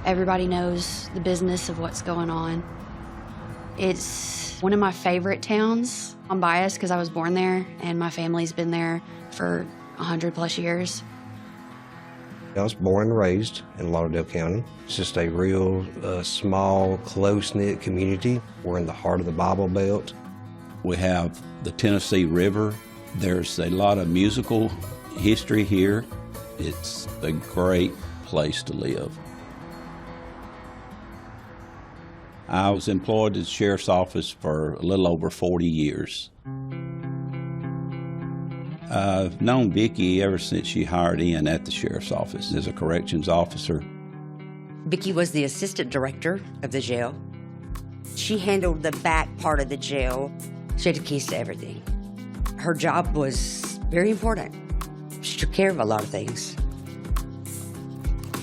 Everybody knows the business of what's going on. It's one of my favorite towns. I'm biased because I was born there and my family's been there for 100+ years. I was born and raised in Lauderdale County. It's just a real small, close-knit community. We're in the heart of the Bible Belt. We have the Tennessee River. There's a lot of musical history here. It's a great place to live. I was employed at the Sheriff's Office for a little over 40 years. I've known Vicki ever since she hired in at the Sheriff's Office as a corrections officer. Vicki was the assistant director of the jail. She handled the back part of the jail. She had the keys to everything. Her job was very important. She took care of a lot of things.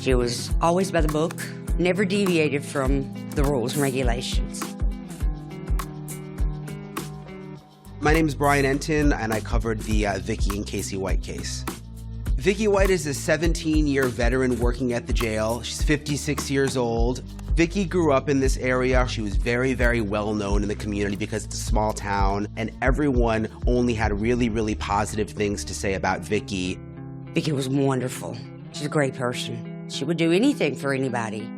She was always by the book, never deviated from the rules and regulations. My name is Brian Enton, and I covered the Vicki and Casey White case. Vicki White is a 17-year veteran working at the jail. She's 56 years old. Vicki grew up in this area. She was very, very well known in the community because it's a small town, and everyone only had really, really positive things to say about Vicki. Vicki was wonderful. She's a great person. She would do anything for anybody.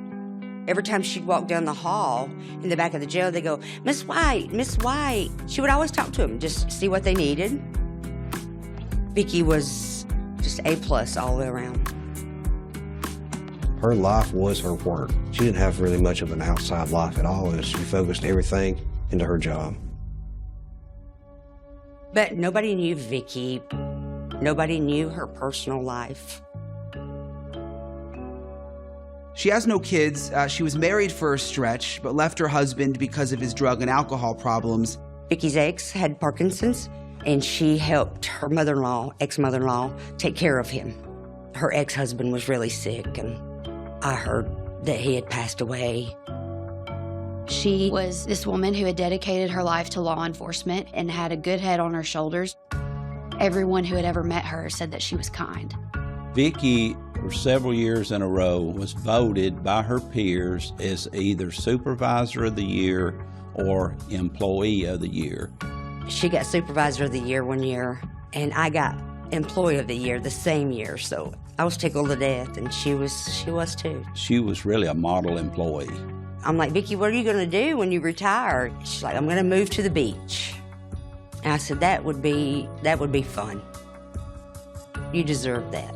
Every time she'd walk down the hall in the back of the jail, they go, "Miss White, Miss White." She would always talk to them, just see what they needed. Vicki was just A+ all the way around. Her life was her work. She didn't have really much of an outside life at all, and she focused everything into her job. But nobody knew Vicki. Nobody knew her personal life. She has no kids. She was married for a stretch, but left her husband because of his drug and alcohol problems. Vicki's ex had Parkinson's, and she helped her mother-in-law, ex-mother-in-law, take care of him. Her ex-husband was really sick, and I heard that he had passed away. She was this woman who had dedicated her life to law enforcement and had a good head on her shoulders. Everyone who had ever met her said that she was kind. Vicki, for several years in a row, was voted by her peers as either Supervisor of the Year or Employee of the Year. She got Supervisor of the Year one year, and I got Employee of the Year the same year, so I was tickled to death, and she was too. She was really a model employee. I'm like, "Vicki, what are you gonna do when you retire?" She's like, "I'm gonna move to the beach." And I said, that would be fun. You deserve that.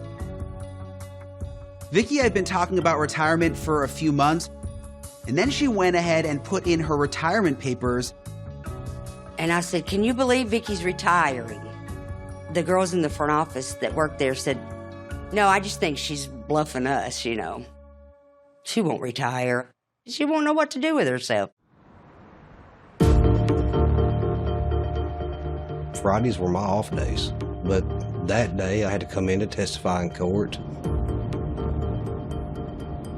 Vicki had been talking about retirement for a few months, and then she went ahead and put in her retirement papers. And I said, "Can you believe Vicki's retiring?" The girls in the front office that worked there said, "No, I just think she's bluffing us, you know. She won't retire. She won't know what to do with herself." Fridays were my off days, but that day I had to come in to testify in court.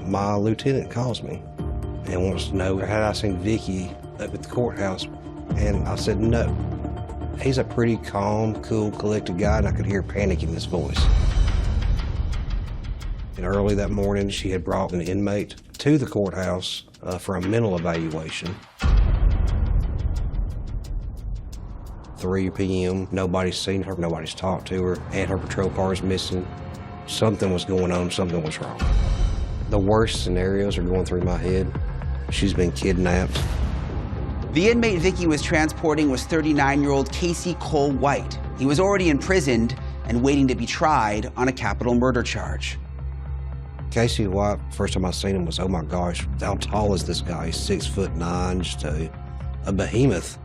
My lieutenant calls me and wants to know had I seen Vicki up at the courthouse, and I said no. He's a pretty calm, cool, collected guy, and I could hear panic in his voice. And early that morning, she had brought an inmate to the courthouse for a mental evaluation. 3 p.m., nobody's seen her, nobody's talked to her, and her patrol car is missing. Something was going on, something was wrong. The worst scenarios are going through my head. She's been kidnapped. The inmate Vicki was transporting was 39-year-old Casey Cole White. He was already imprisoned and waiting to be tried on a capital murder charge. Casey White, first time I seen him was, oh my gosh, how tall is this guy? He's 6'9", just a behemoth.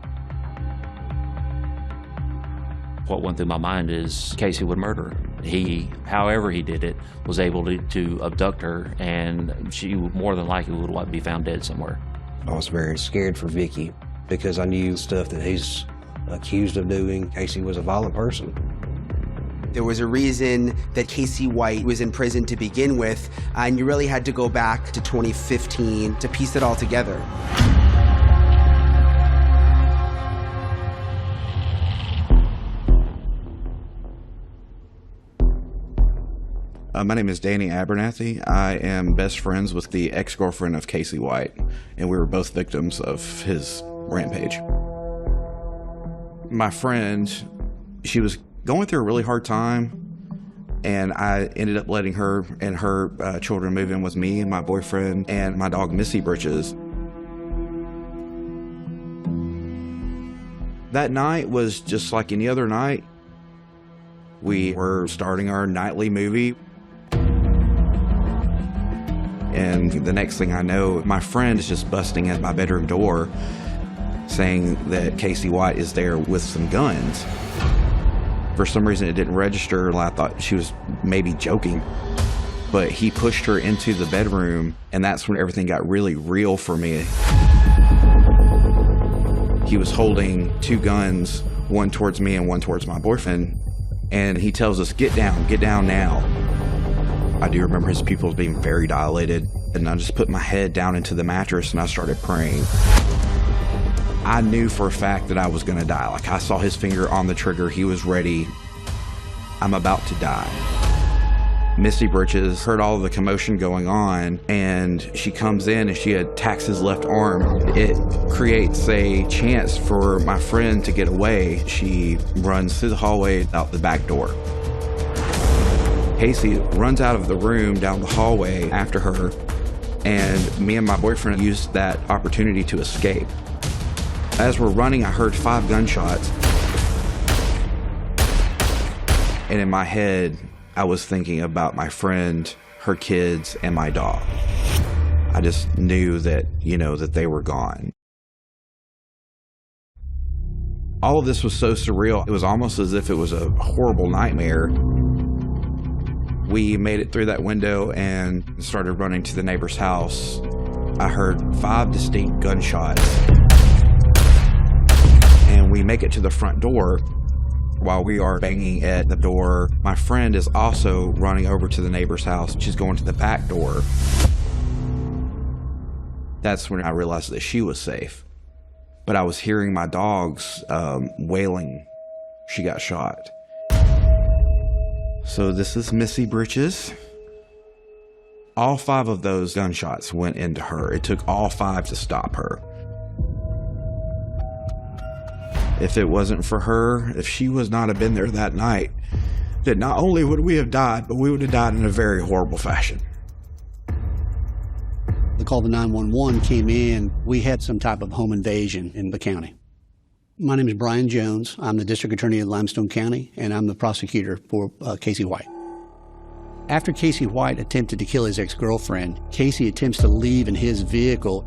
What went through my mind is Casey would murder her. He, however he did it, was able to abduct her, and she more than likely would be found dead somewhere. I was very scared for Vicki because I knew stuff that he's accused of doing. Casey was a violent person. There was a reason that Casey White was in prison to begin with, and you really had to go back to 2015 to piece it all together. My name is Danny Abernathy. I am best friends with the ex-girlfriend of Casey White, and we were both victims of his rampage. My friend, she was going through a really hard time, and I ended up letting her and her children move in with me and my boyfriend and my dog Missy Britches. That night was just like any other night. We were starting our nightly movie. And the next thing I know, my friend is just busting at my bedroom door saying that Casey White is there with some guns. For some reason, it didn't register, and I thought she was maybe joking. But he pushed her into the bedroom, and that's when everything got really real for me. He was holding two guns, one towards me and one towards my boyfriend, and he tells us, get down now. I do remember his pupils being very dilated, and I just put my head down into the mattress and I started praying. I knew for a fact that I was gonna die. Like, I saw his finger on the trigger, he was ready. I'm about to die. Missy Britches heard all of the commotion going on, and she comes in and she attacks his left arm. It creates a chance for my friend to get away. She runs through the hallway out the back door. Casey runs out of the room down the hallway after her, and me and my boyfriend used that opportunity to escape. As we're running, I heard 5 gunshots, and in my head, I was thinking about my friend, her kids, and my dog. I just knew that, that they were gone. All of this was so surreal. It was almost as if it was a horrible nightmare. We made it through that window and started running to the neighbor's house. I heard 5 distinct gunshots. And we make it to the front door. While we are banging at the door, my friend is also running over to the neighbor's house. She's going to the back door. That's when I realized that she was safe. But I was hearing my dogs wailing. She got shot. So this is Missy Britches. All 5 of those gunshots went into her. It took all 5 to stop her. If it wasn't for her, if she was not have been there that night, that not only would we have died, but we would have died in a very horrible fashion. The call to 911 came in. We had some type of home invasion in the county. My name is Brian Jones. I'm the district attorney of Limestone County, and I'm the prosecutor for Casey White. After Casey White attempted to kill his ex-girlfriend, Casey attempts to leave in his vehicle,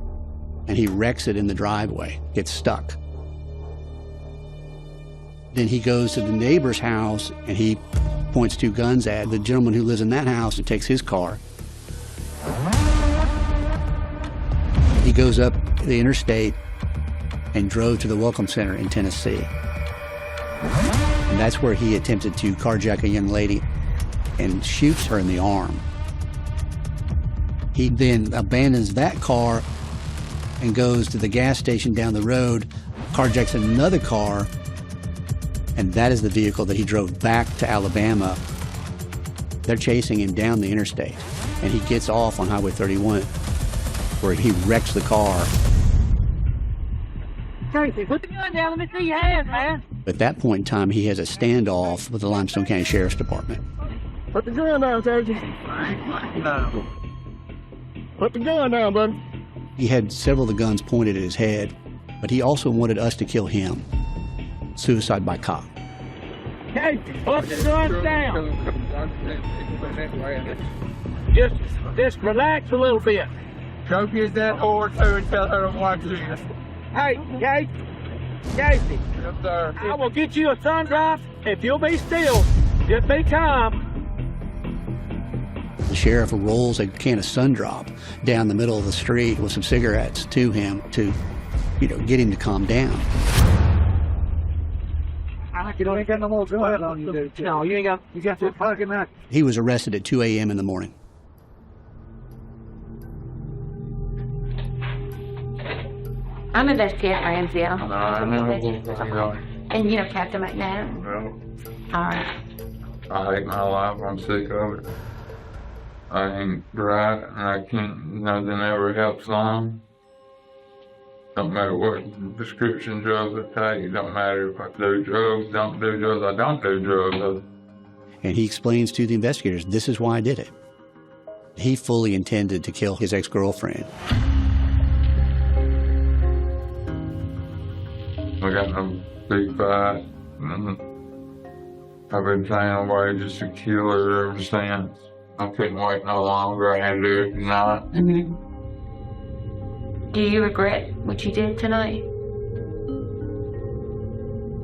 and he wrecks it in the driveway, gets stuck. Then he goes to the neighbor's house, and he points 2 guns at the gentleman who lives in that house and takes his car. He goes up the interstate and drove to the Welcome Center in Tennessee. And that's where he attempted to carjack a young lady and shoots her in the arm. He then abandons that car and goes to the gas station down the road, carjacks another car, and that is the vehicle that he drove back to Alabama. They're chasing him down the interstate, and he gets off on Highway 31, where he wrecks the car. Casey, put the gun down. Let me see your hands, man. At that point in time, he has a standoff with the Limestone County Sheriff's Department. Put the gun down, Casey. Put the gun down, buddy. He had several of the guns pointed at his head, but he also wanted us to kill him. Suicide by cop. Casey, put the gun down. Just relax a little bit. Go get that whore too and tell her to watch you. Hey, Casey. Yes, sir. I will get you a sun drop if you'll be still. Just be calm. The sheriff rolls a can of Sundrop down the middle of the street with some cigarettes to him to, get him to calm down. You ain't got no more gun on you, dude. No, you got to fucking that. He was arrested at 2 a.m. in the morning. I'm Investigator Ramsdale. And Captain McNabb? No. All right. I hate my life. I'm sick of it. I ain't right, and I can't, nothing ever helps long. Don't matter what prescription drugs I take, don't matter if I do drugs, don't do drugs, I don't do drugs. And he explains to the investigators, this is why I did it. He fully intended to kill his ex-girlfriend. I got no big fight. I've been trying away just to kill her ever since. I couldn't wait no longer. I had to do it tonight. Do you regret what you did tonight?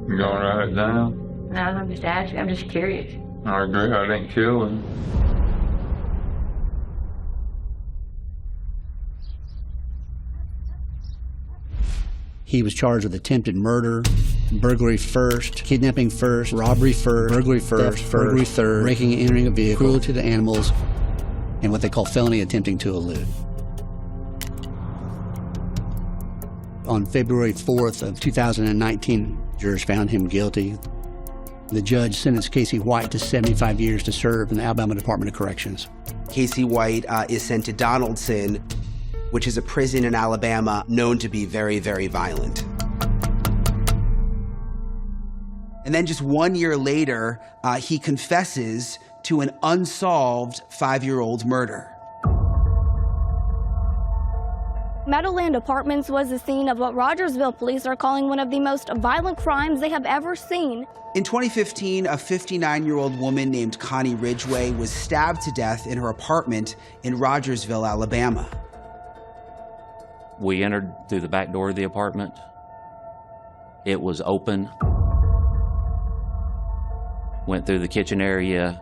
You gonna write it down? No, I'm just asking. I'm just curious. I regret I didn't kill him. He was charged with attempted murder, burglary first, kidnapping first, robbery first, burglary first, burglary third, breaking and entering a vehicle, cruelty to animals, and what they call felony attempting to elude. On February 4th of 2019, jurors found him guilty. The judge sentenced Casey White to 75 years to serve in the Alabama Department of Corrections. Casey White is sent to Donaldson, which is a prison in Alabama known to be very, very violent. And then just 1 year later, he confesses to an unsolved 5-year-old murder. Meadowland Apartments was the scene of what Rogersville police are calling one of the most violent crimes they have ever seen. In 2015, a 59-year-old woman named Connie Ridgway was stabbed to death in her apartment in Rogersville, Alabama. We entered through the back door of the apartment. It was open. Went through the kitchen area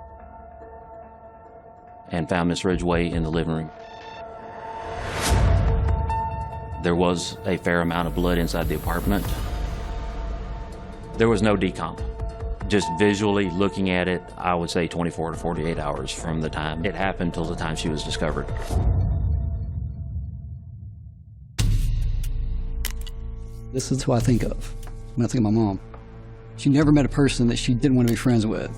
and found Miss Ridgway in the living room. There was a fair amount of blood inside the apartment. There was no decomp. Just visually looking at it, I would say 24 to 48 hours from the time it happened till the time she was discovered. This is who I think of when I think of my mom. She never met a person that she didn't want to be friends with.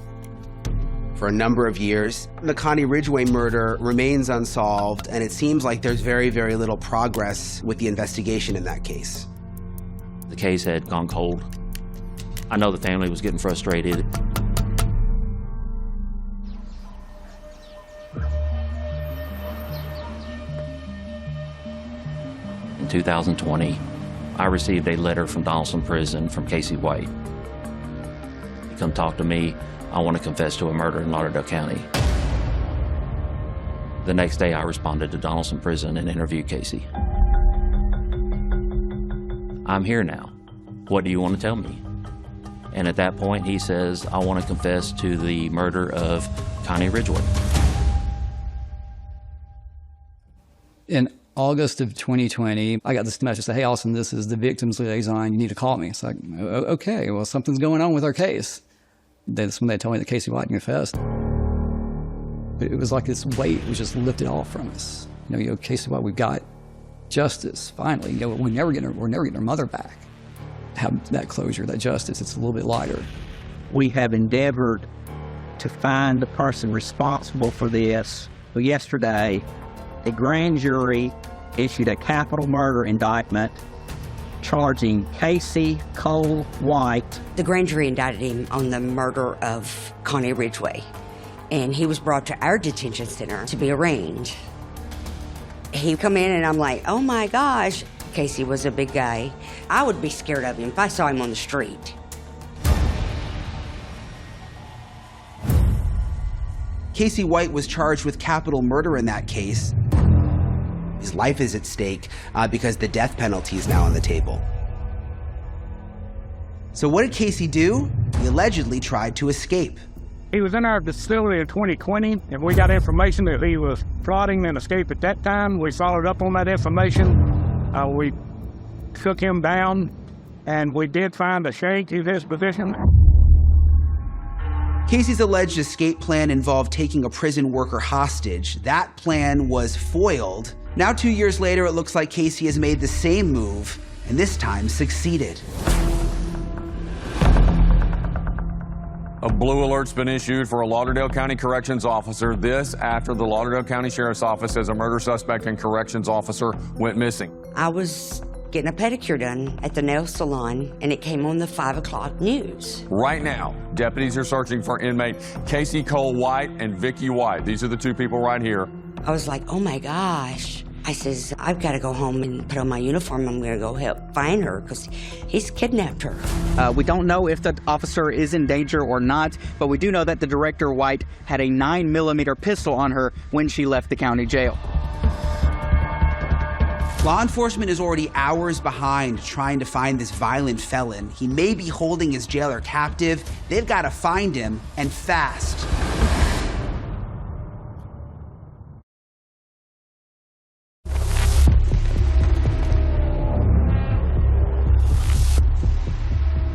For a number of years, the Connie Ridgway murder remains unsolved, and it seems like there's very, very little progress with the investigation in that case. The case had gone cold. I know the family was getting frustrated. In 2020, I received a letter from Donaldson Prison from Casey White. He come talk to me. I want to confess to a murder in Lauderdale County. The next day, I responded to Donaldson Prison and interviewed Casey. I'm here now. What do you want to tell me? And at that point, he says, I want to confess to the murder of Connie Ridgway. In August of 2020, I got this message that, hey, Austin, this is the victim's liaison. You need to call me. It's like, okay, well, something's going on with our case. That's when they told me that Casey White confessed. It was like this weight was just lifted off from us. You know, Casey White, we've got justice, finally. You know, we're never getting our mother back. Have that closure, that justice, it's a little bit lighter. We have endeavored to find the person responsible for this. So yesterday, a grand jury issued a capital murder indictment charging Casey Cole White. The grand jury indicted him on the murder of Connie Ridgway, and he was brought to our detention center to be arraigned. He come in and I'm like, oh my gosh. Casey was a big guy. I would be scared of him if I saw him on the street. Casey White was charged with capital murder in that case. His life is at stake because the death penalty is now on the table. So what did Casey do? He allegedly tried to escape. He was in our facility in 2020, and we got information that he was plotting an escape at that time. We followed up on that information. We took him down, and we did find a shank in his position. Casey's alleged escape plan involved taking a prison worker hostage. That plan was foiled. Now, 2 years later, it looks like Casey has made the same move, and this time succeeded. A blue alert's been issued for a Lauderdale County Corrections officer. This after the Lauderdale County Sheriff's Office says a murder suspect and corrections officer went missing. I was getting a pedicure done at the nail salon, and it came on the 5 o'clock news. Right now, deputies are searching for inmate Casey Cole White and Vicky White. These are the two people right here. I was like, oh my gosh. I says, I've got to go home and put on my uniform. I'm going to go help find her because he's kidnapped her. We don't know if the officer is in danger or not, but we do know that the Director White had a 9mm pistol on her when she left the county jail. Law enforcement is already hours behind trying to find this violent felon. He may be holding his jailer captive. They've got to find him, and fast.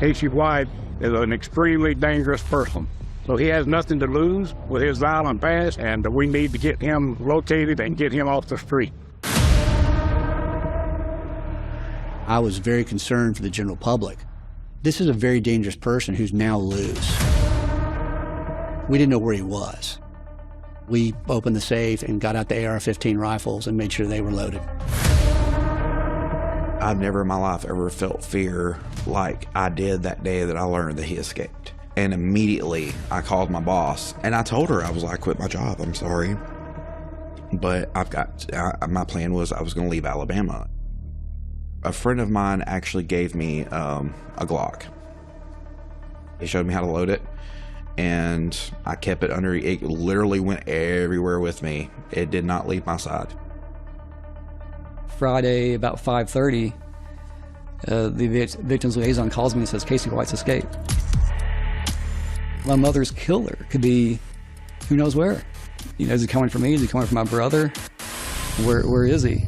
Casey White is an extremely dangerous person. So he has nothing to lose with his violent past, and we need to get him located and get him off the street. I was very concerned for the general public. This is a very dangerous person who's now loose. We didn't know where he was. We opened the safe and got out the AR-15 rifles and made sure they were loaded. I've never in my life ever felt fear like I did that day that I learned that he escaped. And immediately I called my boss and I told her, I was like, I quit my job, I'm sorry. But my plan was I was gonna leave Alabama. A friend of mine actually gave me a Glock. He showed me how to load it and I kept it under, it literally went everywhere with me. It did not leave my side. Friday, about 5:30, the victim's liaison calls me and says, Casey White's escaped. My mother's killer could be who knows where. You know, is he coming for me? Is he coming for my brother? Where is he?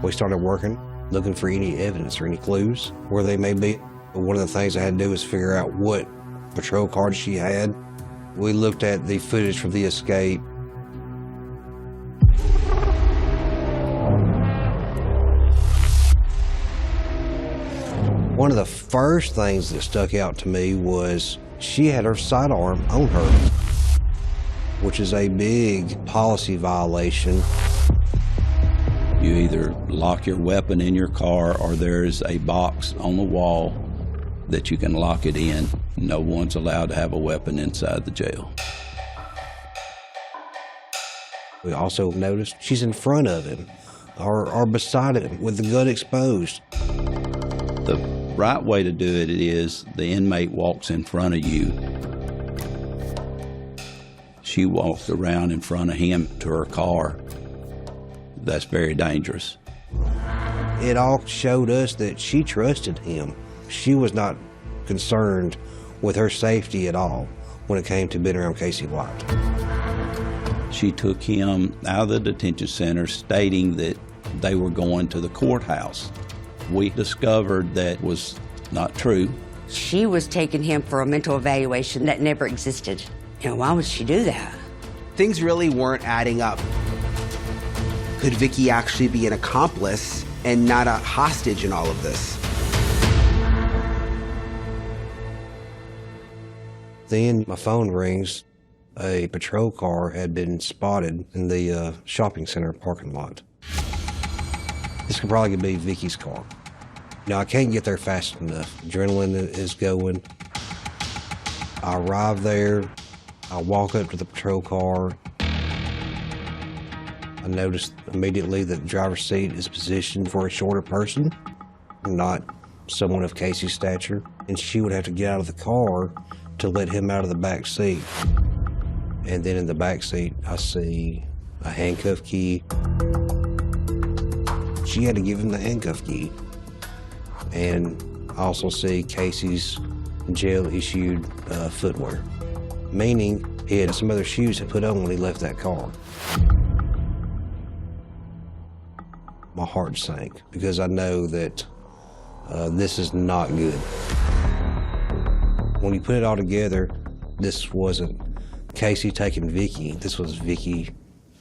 We started working, looking for any evidence or any clues where they may be. But one of the things I had to do was figure out what patrol car she had. We looked at the footage from the escape. One of the first things that stuck out to me was she had her sidearm on her, which is a big policy violation. You either lock your weapon in your car or there's a box on the wall that you can lock it in. No one's allowed to have a weapon inside the jail. We also noticed she's in front of him or beside him with the gun exposed. The right way to do it is the inmate walks in front of you. She walked around in front of him to her car. That's very dangerous. It all showed us that she trusted him. She was not concerned with her safety at all when it came to being around Casey White. She took him out of the detention center stating that they were going to the courthouse. We discovered that was not true. She was taking him for a mental evaluation that never existed. You know, why would she do that? Things really weren't adding up. Could Vicky actually be an accomplice and not a hostage in all of this? Then my phone rings. A patrol car had been spotted in the shopping center parking lot. This could probably be Vicky's car. Now, I can't get there fast enough. Adrenaline is going. I arrive there. I walk up to the patrol car. I noticed immediately that the driver's seat is positioned for a shorter person, not someone of Casey's stature. And she would have to get out of the car to let him out of the back seat. And then in the back seat, I see a handcuff key. She had to give him the handcuff key. And I also see Casey's jail-issued footwear, meaning he had some other shoes to put on when he left that car. My heart sank because I know that this is not good. When you put it all together, this wasn't Casey taking Vicky. This was Vicky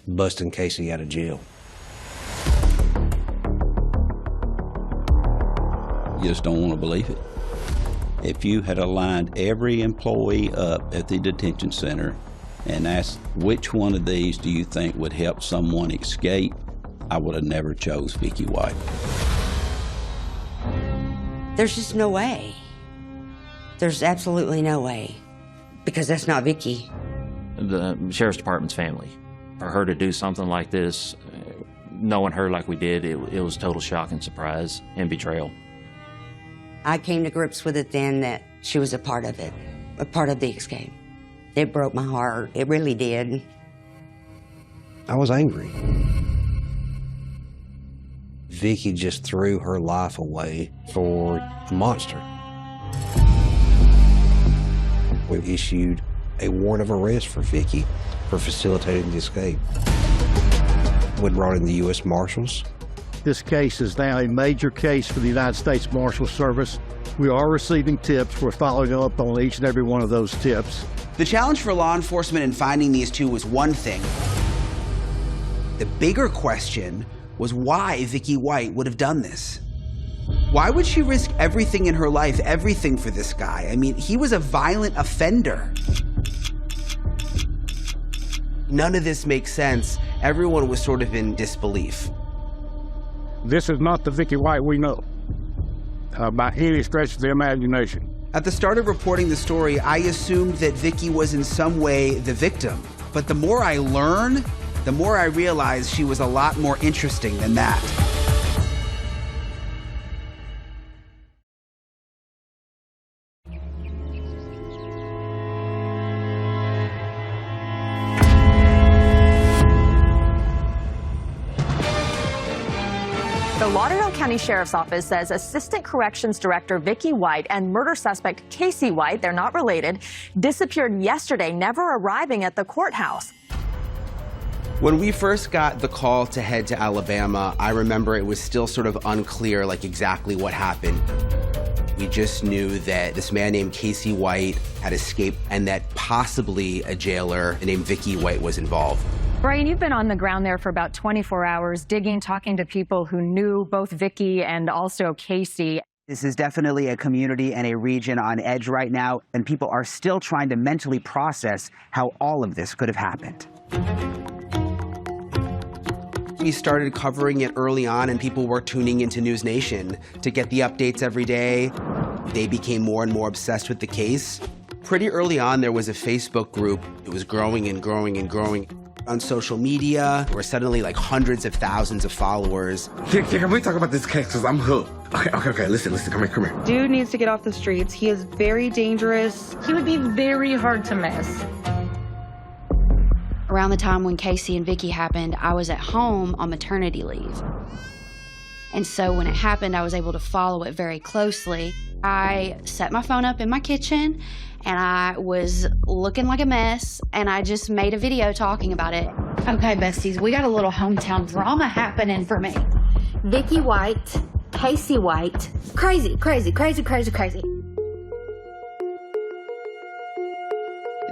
busting Casey out of jail. just don't want to believe it. If you had aligned every employee up at the detention center and asked which one of these do you think would help someone escape, I would have never chose Vicky White. There's just no way. There's absolutely no way, because that's not Vicky. The Sheriff's Department's family. For her to do something like this, knowing her like we did, it was total shock and surprise and betrayal. I came to grips with it then that she was a part of it, a part of the escape. It broke my heart. It really did. I was angry. Vicky just threw her life away for a monster. We issued a warrant of arrest for Vicky for facilitating the escape. We brought in the U.S. Marshals. This case is now a major case for the United States Marshal Service. We are receiving tips. We're following up on each and every one of those tips. The challenge for law enforcement in finding these two was one thing. The bigger question was why Vicky White would have done this. Why would she risk everything in her life, everything for this guy? I mean, he was a violent offender. None of this makes sense. Everyone was sort of in disbelief. This is not the Vicky White we know, by any stretch of the imagination. At the start of reporting the story, I assumed that Vicky was in some way the victim. But the more I learn, the more I realize she was a lot more interesting than that. The Lauderdale County Sheriff's Office says Assistant Corrections Director Vicky White and murder suspect Casey White, they're not related, disappeared yesterday, never arriving at the courthouse. When we first got the call to head to Alabama, I remember it was still sort of unclear, like exactly what happened. We just knew that this man named Casey White had escaped and that possibly a jailer named Vicky White was involved. Brian, you've been on the ground there for about 24 hours, digging, talking to people who knew both Vicky and also Casey. This is definitely a community and a region on edge right now, and people are still trying to mentally process how all of this could have happened. We started covering it early on, and people were tuning into News Nation to get the updates every day. They became more and more obsessed with the case. Pretty early on, there was a Facebook group. It was growing and growing and growing. On social media, there were suddenly like hundreds of thousands of followers. Can we talk about this case? Because I'm hooked. Okay, listen, come here. Dude needs to get off the streets. He is very dangerous. He would be very hard to miss. Around the time when Casey and Vicky happened, I was at home on maternity leave. And so when it happened, I was able to follow it very closely. I set my phone up in my kitchen and I was looking like a mess, and I just made a video talking about it. Okay, besties, we got a little hometown drama happening for me. Vicky White, Casey White, crazy.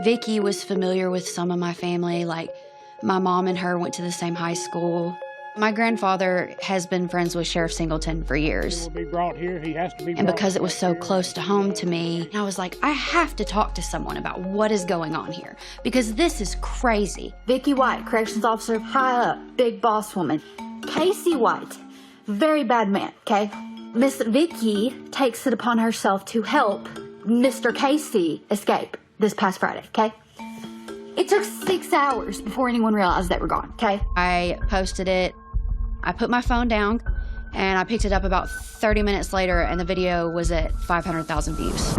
Vicky was familiar with some of my family, like my mom and her went to the same high school. My grandfather has been friends with Sheriff Singleton for years. And because it was so close to home to me, I was like, I have to talk to someone about what is going on here, because this is crazy. Vicky White, corrections officer, high up, big boss woman. Casey White, very bad man, okay? Miss Vicky takes it upon herself to help Mr. Casey escape this past Friday, okay? It took 6 hours before anyone realized they were gone, okay? I posted it. I put my phone down, and I picked it up about 30 minutes later, and the video was at 500,000 views.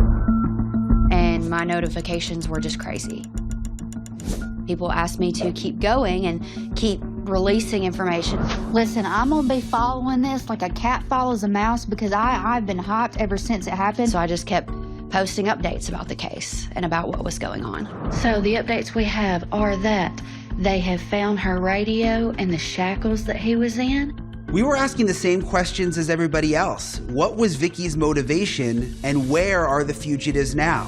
And my notifications were just crazy. People asked me to keep going and keep releasing information. Listen, I'm gonna be following this like a cat follows a mouse, because I've been hyped ever since it happened. So I just kept posting updates about the case and about what was going on. So the updates we have are that they have found her radio and the shackles that he was in. We were asking the same questions as everybody else. What was Vicky's motivation, and where are the fugitives now?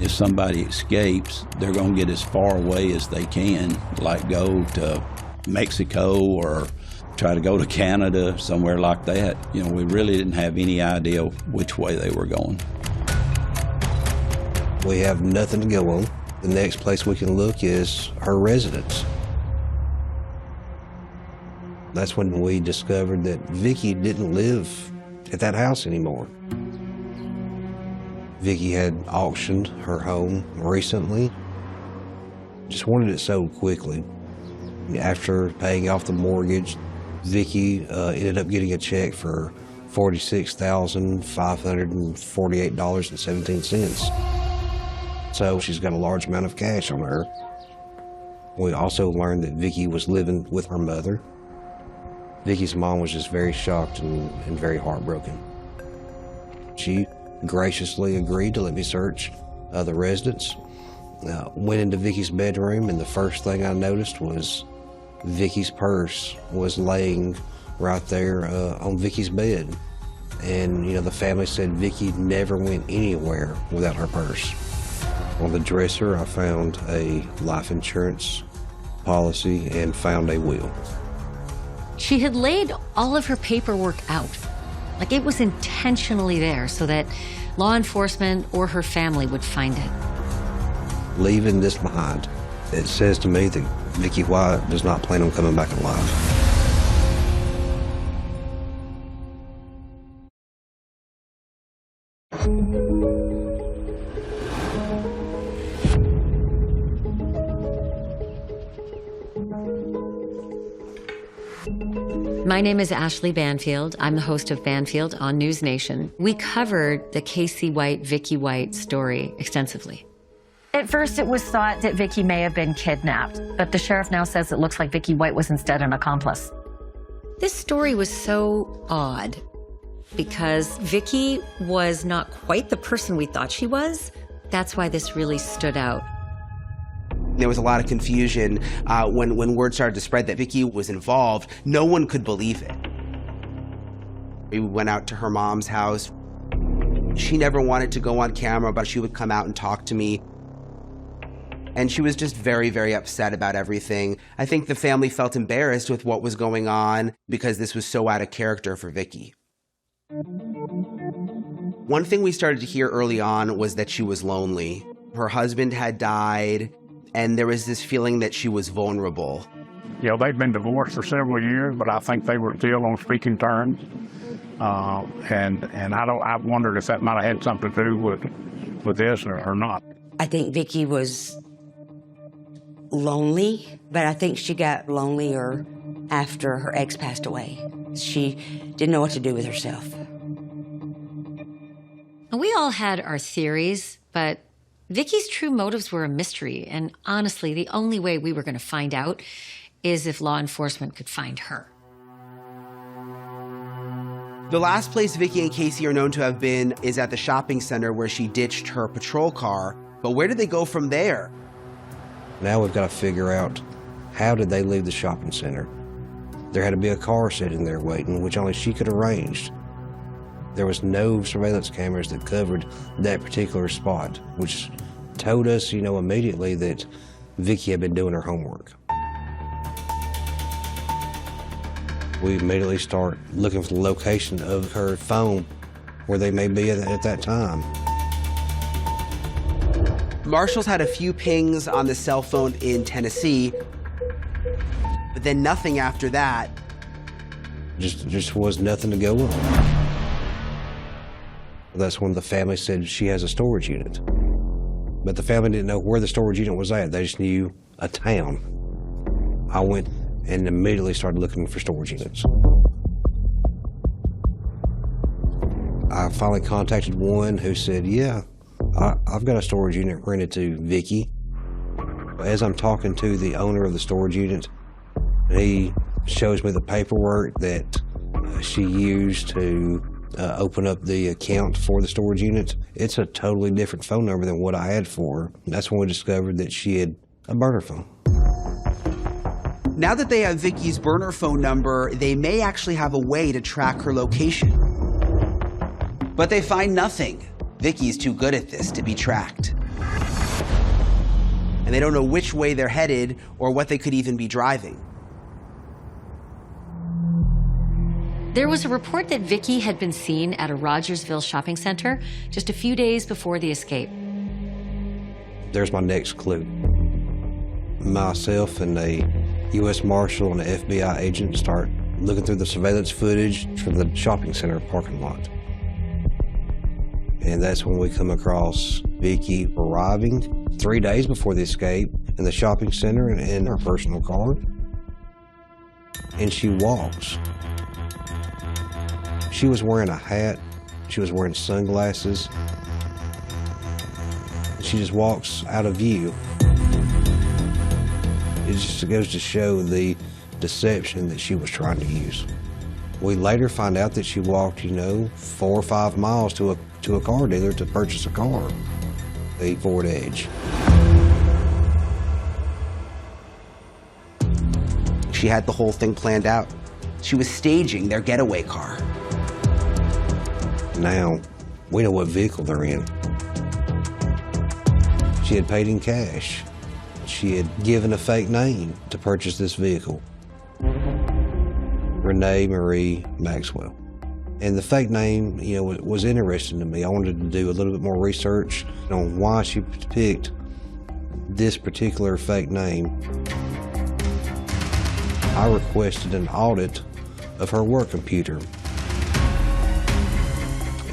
If somebody escapes, they're going to get as far away as they can, like go to Mexico or try to go to Canada, somewhere like that. You know, we really didn't have any idea which way they were going. We have nothing to go on. The next place we can look is her residence. That's when we discovered that Vicky didn't live at that house anymore. Vicky had auctioned her home recently. Just wanted it sold quickly. After paying off the mortgage, Vicky ended up getting a check for $46,548.17. So she's got a large amount of cash on her. We also learned that Vicky was living with her mother. Vicky's mom was just very shocked and very heartbroken. She graciously agreed to let me search the residence. Went into Vicky's bedroom, and the first thing I noticed was Vicky's purse was laying right there on Vicky's bed. And, you know, the family said Vicky never went anywhere without her purse. On the dresser, I found a life insurance policy and found a will. She had laid all of her paperwork out. Like it was intentionally there so that law enforcement or her family would find it. Leaving this behind, it says to me that Vicky White does not plan on coming back alive. My name is Ashley Banfield. I'm the host of Banfield on News Nation. We covered the Casey White, Vicky White story extensively. At first, it was thought that Vicky may have been kidnapped, but the sheriff now says it looks like Vicky White was instead an accomplice. This story was so odd because Vicky was not quite the person we thought she was. That's why this really stood out. There was a lot of confusion when word started to spread that Vicky was involved. No one could believe it. We went out to her mom's house. She never wanted to go on camera, but she would come out and talk to me. And she was just very, very upset about everything. I think the family felt embarrassed with what was going on because this was so out of character for Vicky. One thing we started to hear early on was that she was lonely. Her husband had died, and there was this feeling that she was vulnerable. You know, they'd been divorced for several years, but I think they were still on speaking terms. And I wondered if that might have had something to do with this or not. I think Vicky was lonely, but I think she got lonelier after her ex passed away. She didn't know what to do with herself. We all had our theories, but Vicky's true motives were a mystery, and honestly, the only way we were going to find out is if law enforcement could find her. The last place Vicky and Casey are known to have been is at the shopping center where she ditched her patrol car. But where did they go from there? Now we've got to figure out, how did they leave the shopping center? There had to be a car sitting there waiting, which only she could have arranged. There was no surveillance cameras that covered that particular spot, which told us, you know, immediately that Vicky had been doing her homework. We immediately start looking for the location of her phone, where they may be at that time. Marshals had a few pings on the cell phone in Tennessee, but then nothing after that. Just was nothing to go on. That's when the family said she has a storage unit. But the family didn't know where the storage unit was at. They just knew a town. I went and immediately started looking for storage units. I finally contacted one who said, yeah, I've got a storage unit rented to Vicky. As I'm talking to the owner of the storage unit, he shows me the paperwork that she used to open up the account for the storage unit. It's a totally different phone number than what I had for her. That's when we discovered that she had a burner phone. Now that they have Vicky's burner phone number, they may actually have a way to track her location. But they find nothing. Vicky's too good at this to be tracked. And they don't know which way they're headed or what they could even be driving. There was a report that Vicky had been seen at a Rogersville shopping center just a few days before the escape. There's my next clue. Myself and a U.S. Marshal and an FBI agent start looking through the surveillance footage from the shopping center parking lot. And that's when we come across Vicky arriving 3 days before the escape in the shopping center in her personal car. And she walks. She was wearing a hat. She was wearing sunglasses. She just walks out of view. It just goes to show the deception that she was trying to use. We later find out that she walked, 4 or 5 miles to a car dealer to purchase a car, a Ford Edge. She had the whole thing planned out. She was staging their getaway car. Now, we know what vehicle they're in. She had paid in cash. She had given a fake name to purchase this vehicle. Renee Marie Maxwell. And the fake name, was interesting to me. I wanted to do a little bit more research on why she picked this particular fake name. I requested an audit of her work computer.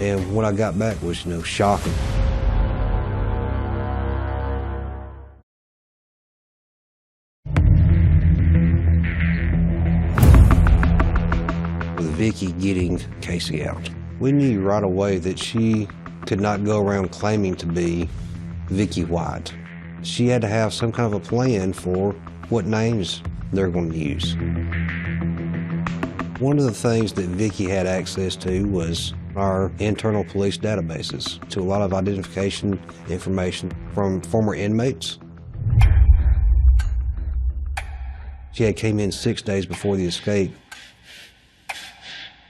And what I got back was, shocking. With Vicky getting Casey out, we knew right away that she could not go around claiming to be Vicky White. She had to have some kind of a plan for what names they're going to use. One of the things that Vicky had access to was our internal police databases, to a lot of identification information from former inmates. She had came in 6 days before the escape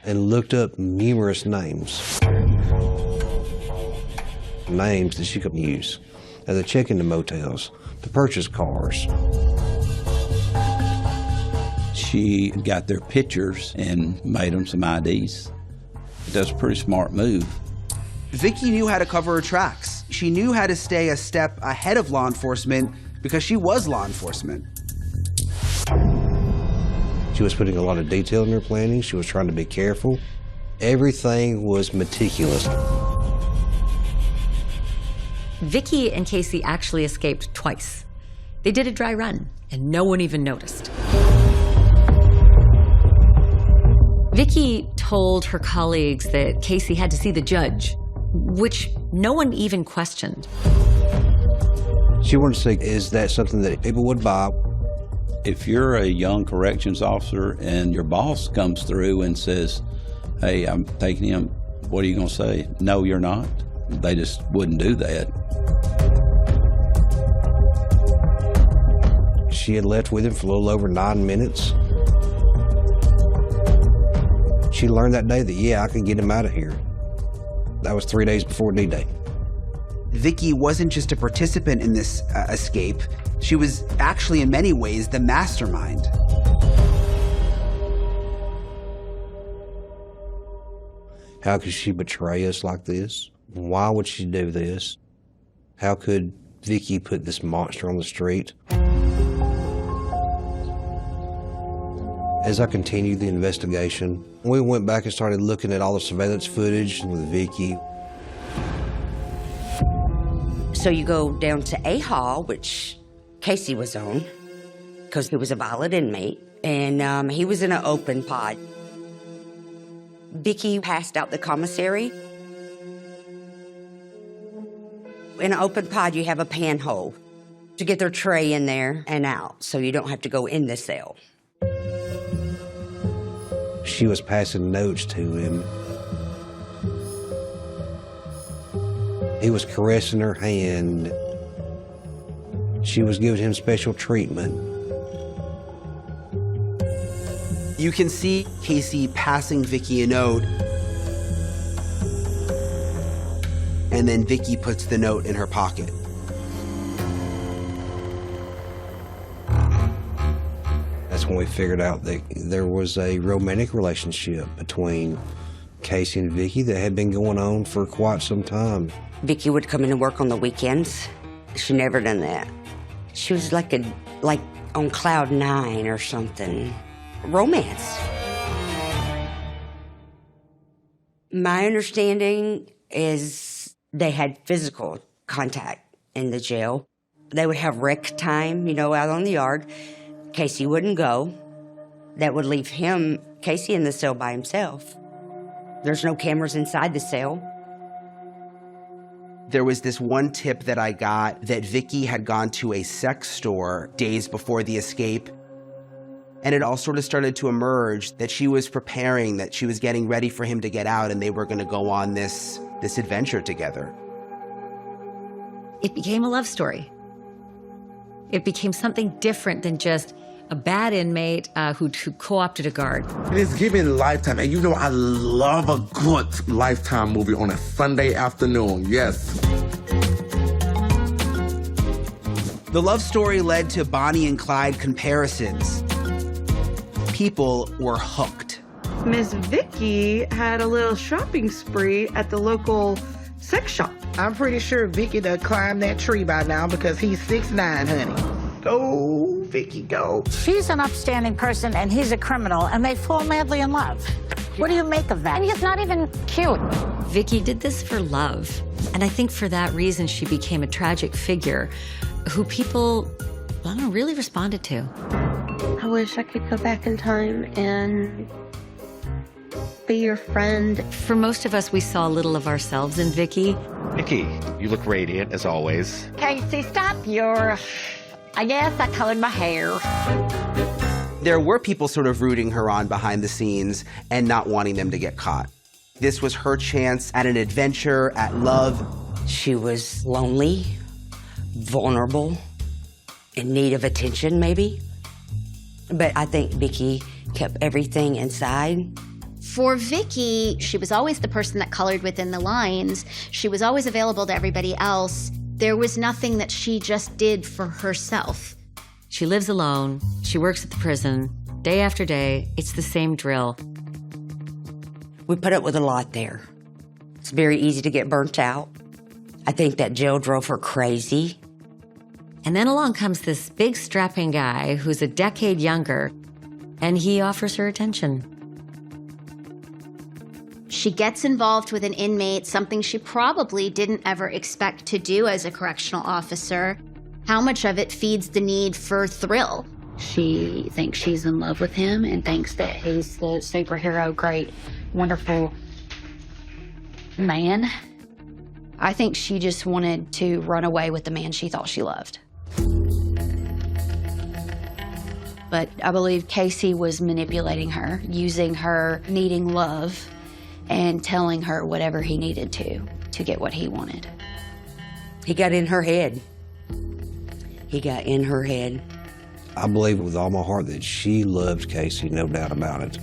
and looked up numerous names that she could use as a check into motels, to purchase cars. She got their pictures and made them some IDs. That's a pretty smart move. Vicky knew how to cover her tracks. She knew how to stay a step ahead of law enforcement because she was law enforcement. She was putting a lot of detail in her planning. She was trying to be careful. Everything was meticulous. Vicky and Casey actually escaped twice. They did a dry run, and no one even noticed. Vicky told her colleagues that Casey had to see the judge, which no one even questioned. She wanted to say, is that something that people would buy? If you're a young corrections officer and your boss comes through and says, hey, I'm taking him, what are you going to say? No, you're not. They just wouldn't do that. She had left with him for a little over 9 minutes. She learned that day that, yeah, I could get him out of here. That was 3 days before D-Day. Vicky wasn't just a participant in this escape. She was actually, in many ways, the mastermind. How could she betray us like this? Why would she do this? How could Vicky put this monster on the street? As I continued the investigation, we went back and started looking at all the surveillance footage with Vicky. So you go down to A Hall, which Casey was on, because he was a violent inmate, and he was in an open pod. Vicky passed out the commissary. In an open pod, you have a panhole to get their tray in there and out, so you don't have to go in the cell. She was passing notes to him. He was caressing her hand. She was giving him special treatment. You can see Casey passing Vicky a note, and then Vicky puts the note in her pocket. That's when we figured out that there was a romantic relationship between Casey and Vicky that had been going on for quite some time. Vicky would come in and work on the weekends. She never done that. She was like on cloud 9 or something. Romance. My understanding is they had physical contact in the jail. They would have rec time, out on the yard. Casey wouldn't go. That would leave Casey in the cell by himself. There's no cameras inside the cell. There was this one tip that I got that Vicky had gone to a sex store days before the escape. And it all sort of started to emerge that she was preparing, that she was getting ready for him to get out, and they were going to go on this adventure together. It became a love story. It became something different than just a bad inmate who co-opted a guard. It is giving Lifetime, and I love a good Lifetime movie on a Sunday afternoon, yes. The love story led to Bonnie and Clyde comparisons. People were hooked. Miss Vicky had a little shopping spree at the local sex shop. I'm pretty sure Vicky done climbed that tree by now because he's 6'9", honey. Go, Vicky, go. She's an upstanding person and he's a criminal, and they fall madly in love. What do you make of that? And he's not even cute. Vicky did this for love. And I think for that reason, she became a tragic figure who people, really responded to. I wish I could go back in time and be your friend. For most of us, we saw a little of ourselves in Vicky. Vicky, you look radiant as always. Casey, stop I guess I colored my hair. There were people sort of rooting her on behind the scenes and not wanting them to get caught. This was her chance at an adventure, at love. She was lonely, vulnerable, in need of attention, maybe. But I think Vicky kept everything inside. For Vicky, she was always the person that colored within the lines. She was always available to everybody else. There was nothing that she just did for herself. She lives alone. She works at the prison. Day after day, it's the same drill. We put up with a lot there. It's very easy to get burnt out. I think that jail drove her crazy. And then along comes this big strapping guy who's a decade younger, and he offers her attention. She gets involved with an inmate, something she probably didn't ever expect to do as a correctional officer. How much of it feeds the need for thrill? She thinks she's in love with him and thinks that he's the superhero, great, wonderful man. I think she just wanted to run away with the man she thought she loved. But I believe Casey was manipulating her, using her needing love and telling her whatever he needed to get what he wanted. He got in her head. He got in her head. I believe with all my heart that she loved Casey, no doubt about it.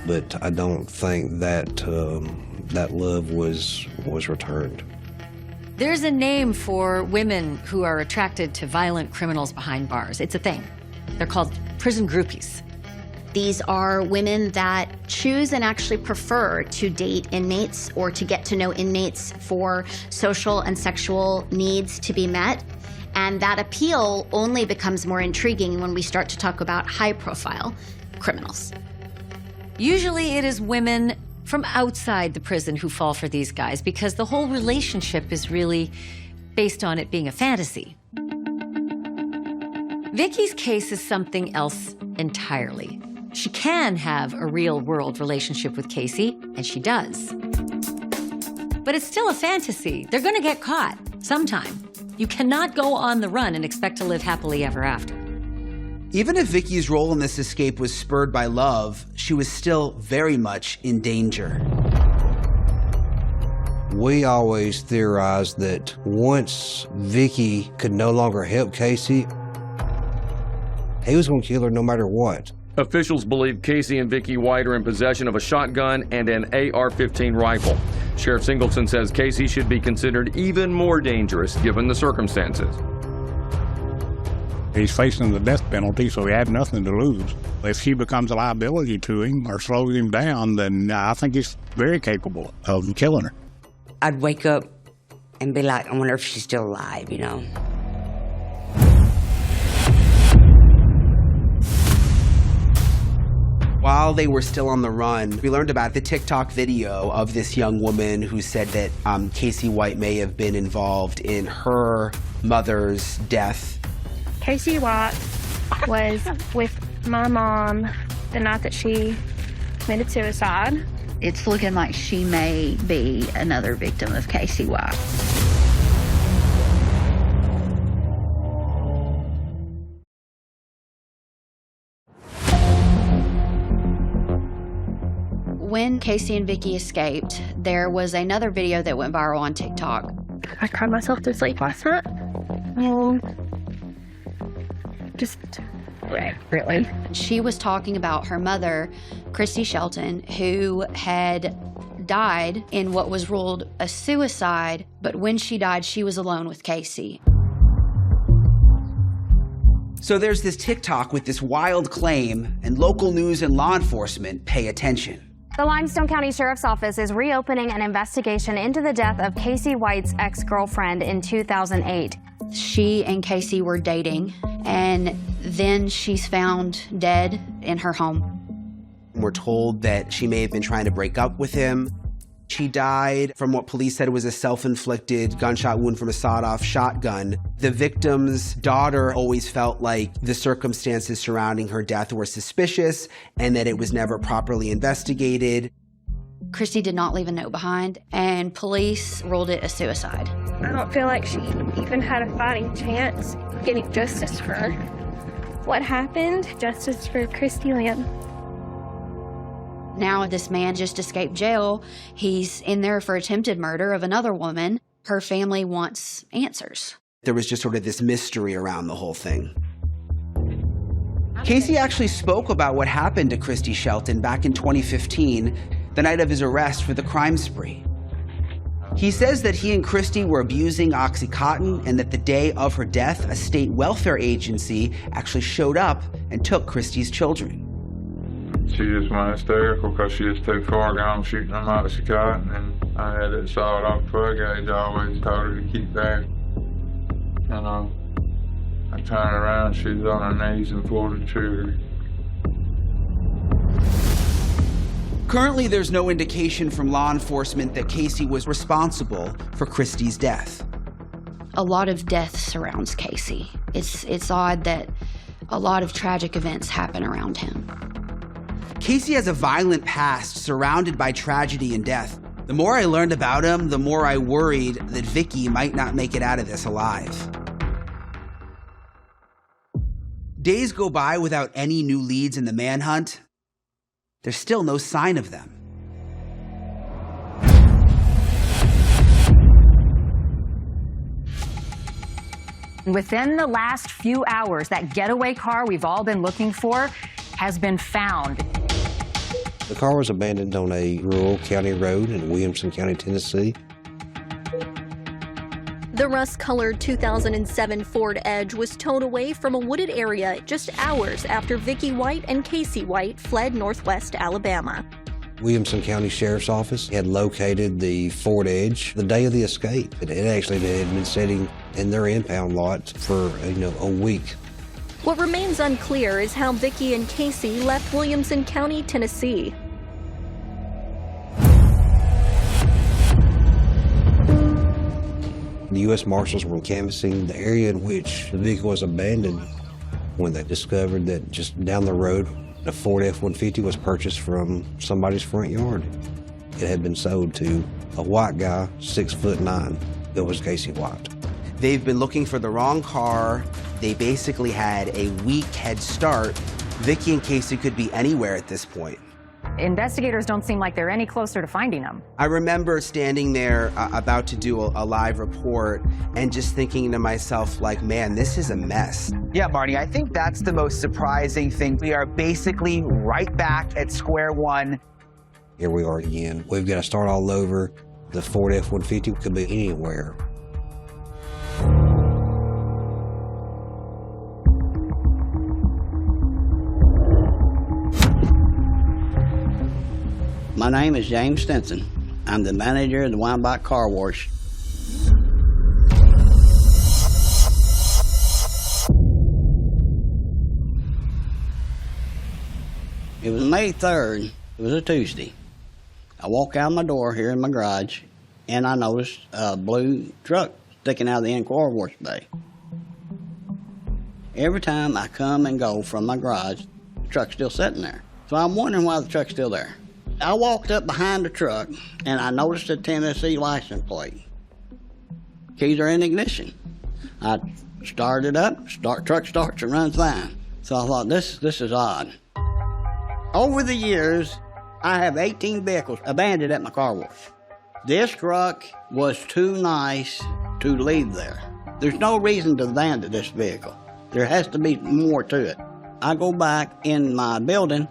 But I don't think that that love was returned. There's a name for women who are attracted to violent criminals behind bars. It's a thing. They're called prison groupies. These are women that choose and actually prefer to date inmates or to get to know inmates for social and sexual needs to be met. And that appeal only becomes more intriguing when we start to talk about high-profile criminals. Usually it is women from outside the prison who fall for these guys because the whole relationship is really based on it being a fantasy. Vicky's case is something else entirely. She can have a real-world relationship with Casey, and she does. But it's still a fantasy. They're gonna get caught sometime. You cannot go on the run and expect to live happily ever after. Even if Vicky's role in this escape was spurred by love, she was still very much in danger. We always theorized that once Vicky could no longer help Casey, he was going to kill her no matter what. Officials believe Casey and Vicky White are in possession of a shotgun and an AR-15 rifle. Sheriff Singleton says Casey should be considered even more dangerous given the circumstances. He's facing the death penalty, so he had nothing to lose. If she becomes a liability to him or slows him down, then I think he's very capable of killing her. I'd wake up and be like, I wonder if she's still alive, you know? While they were still on the run, we learned about the TikTok video of this young woman who said that Casey White may have been involved in her mother's death. Casey White was with my mom the night that she committed suicide. It's looking like she may be another victim of Casey White. When Casey and Vicky escaped, there was another video that went viral on TikTok. I cried myself to sleep last night. Just really. She was talking about her mother, Christy Shelton, who had died in what was ruled a suicide, but when she died, she was alone with Casey. So there's this TikTok with this wild claim, and local news and law enforcement pay attention. The Limestone County Sheriff's Office is reopening an investigation into the death of Casey White's ex-girlfriend in 2008. She and Casey were dating, and then she's found dead in her home. We're told that she may have been trying to break up with him. She died from what police said was a self-inflicted gunshot wound from a sawed-off shotgun. The victim's daughter always felt like the circumstances surrounding her death were suspicious and that it was never properly investigated. Christy did not leave a note behind, and police ruled it a suicide. I don't feel like she even had a fighting chance getting justice for what happened, justice for Christy Lynn. Now this man just escaped jail. He's in there for attempted murder of another woman. Her family wants answers. There was just sort of this mystery around the whole thing. Casey actually spoke about what happened to Christy Shelton back in 2015, the night of his arrest for the crime spree. He says that he and Christy were abusing OxyContin and that the day of her death, a state welfare agency actually showed up and took Christy's children. She just went hysterical because she was too far gone shooting them OxyContin, and I had it sawed off plug gauge. I always told her to keep that. I turned around, she was on her knees and pulled the trigger. Currently, there's no indication from law enforcement that Casey was responsible for Christy's death. A lot of death surrounds Casey. It's odd that a lot of tragic events happen around him. Casey has a violent past surrounded by tragedy and death. The more I learned about him, the more I worried that Vicky might not make it out of this alive. Days go by without any new leads in the manhunt. There's still no sign of them. Within the last few hours, that getaway car we've all been looking for has been found. The car was abandoned on a rural county road in Williamson County, Tennessee. The rust-colored 2007 Ford Edge was towed away from a wooded area just hours after Vicky White and Casey White fled northwest Alabama. Williamson County Sheriff's Office had located the Ford Edge the day of the escape. It actually had been sitting in their impound lot for a week. What remains unclear is how Vicky and Casey left Williamson County, Tennessee. The U.S. Marshals were canvassing the area in which the vehicle was abandoned when they discovered that just down the road, a Ford F-150 was purchased from somebody's front yard. It had been sold to a white guy, 6'9". It was Casey White. They've been looking for the wrong car. They basically had a weak head start. Vicky and Casey could be anywhere at this point. Investigators don't seem like they're any closer to finding them. I remember standing there about to do a live report and just thinking to myself, like, man, this is a mess. Yeah, Marnie, I think that's the most surprising thing. We are basically right back at square one. Here we are again. We've got to start all over. The Ford F-150 could be anywhere. My name is James Stinson. I'm the manager of the Weinbach Car Wash. It was May 3rd. It was a Tuesday. I walk out my door here in my garage, and I noticed a blue truck sticking out of the end car wash bay. Every time I come and go from my garage, the truck's still sitting there. So I'm wondering why the truck's still there. I walked up behind the truck, and I noticed a Tennessee license plate. Keys are in ignition. I started it up, truck starts and runs fine. So I thought, this is odd. Over the years, I have 18 vehicles abandoned at my car wash. This truck was too nice to leave there. There's no reason to abandon this vehicle. There has to be more to it. I go back in my building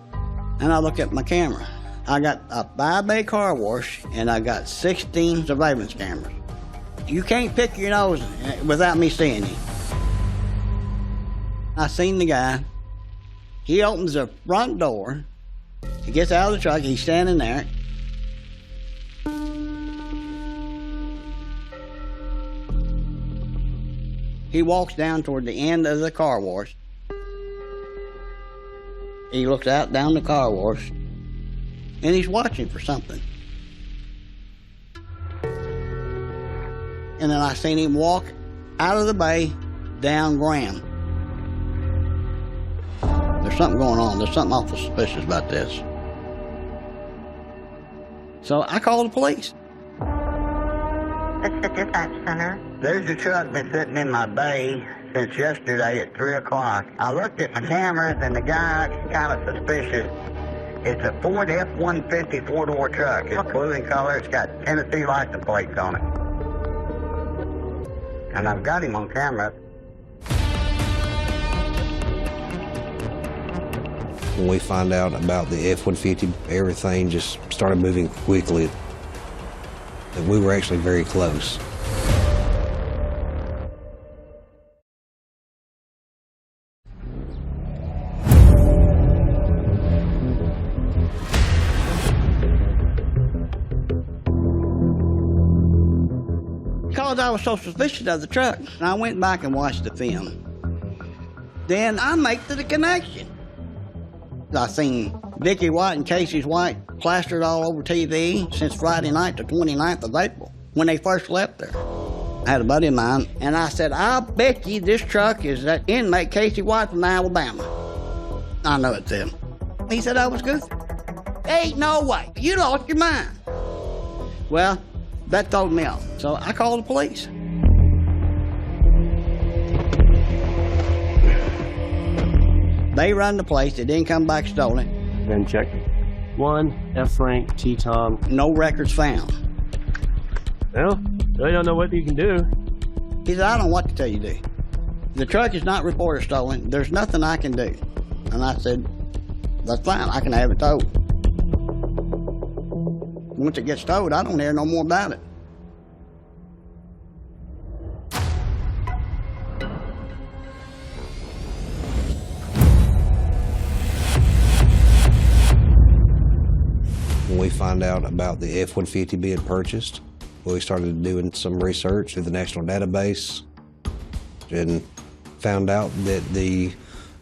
and I look at my camera. I got a 5-bay car wash and I got 16 surveillance cameras. You can't pick your nose without me seeing you. I seen the guy. He opens the front door. He gets out of the truck, he's standing there. He walks down toward the end of the car wash. He looks out down the car wash, and he's watching for something. And then I seen him walk out of the bay, down Graham. There's something going on. There's something awful suspicious about this. So I called the police. This is the dispatch center. There's a truck been sitting in my bay since yesterday at 3 o'clock. I looked at my cameras and the guy's kind of suspicious. It's a Ford F-150 four-door truck. It's blue in color. It's got Tennessee license plates on it. And I've got him on camera. When we found out about the F-150, everything just started moving quickly. And we were actually very close. Because I was so suspicious of the truck, I went back and watched the film. Then I make the connection. I seen Vicky White and Casey White plastered all over TV since Friday night, the 29th of April, when they first left there. I had a buddy of mine, and I said, I'll bet you this truck is that inmate Casey White from Alabama. I know it's him. He said I was goofy. Ain't no way. You lost your mind. Well, that told me off, so I called the police. They run the place. They didn't come back stolen. Then check 1, F. Frank, T. Tom. No records found. Well, I don't know what you can do. He said, I don't know what to tell you to do. The truck is not reported stolen. There's nothing I can do. And I said, that's fine. I can have it towed. Once it gets towed, I don't hear no more about it. When we found out about the F-150 being purchased, we started doing some research through the national database and found out that the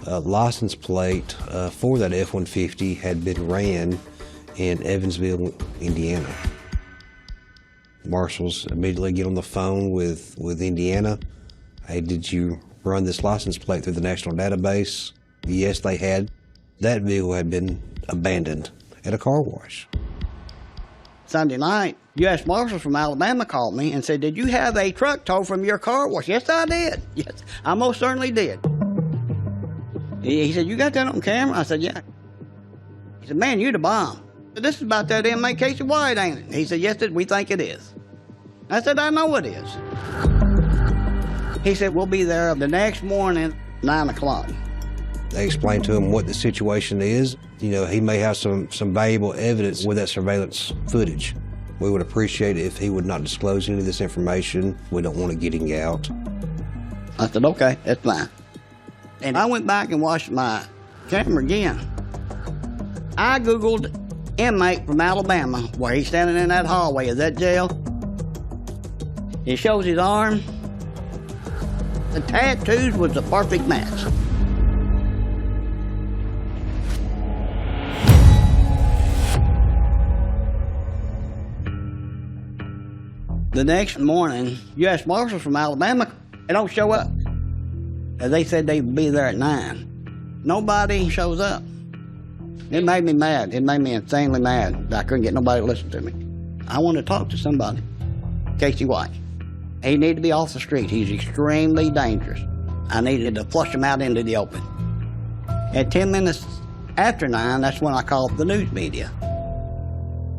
license plate for that F-150 had been ran in Evansville, Indiana. Marshals immediately get on the phone with Indiana. Hey, did you run this license plate through the national database? Yes, they had. That vehicle had been abandoned at a car wash. Sunday night, U.S. Marshals from Alabama called me and said, did you have a truck towed from your car wash? Yes, I did. Yes, I most certainly did. He said, you got that on camera? I said, yeah. He said, man, you the bomb. This is about that inmate Casey White, ain't it? He said, yes, we think it is. I said, I know it is. He said, we'll be there the next morning, 9 o'clock. They explained to him what the situation is. You know, he may have some valuable evidence with that surveillance footage. We would appreciate it if he would not disclose any of this information. We don't want it getting out. I said, okay, that's fine. And I went back and watched my camera again. I Googled inmate from Alabama, where he's standing in that hallway of that jail. He shows his arm. The tattoos was a perfect match. The next morning, U.S. Marshals from Alabama, they don't show up. And they said they'd be there at 9. Nobody shows up. It made me mad. It made me insanely mad that I couldn't get nobody to listen to me. I wanted to talk to somebody. Casey White. He needed to be off the street. He's extremely dangerous. I needed to flush him out into the open. At 10 minutes after 9, that's when I called the news media.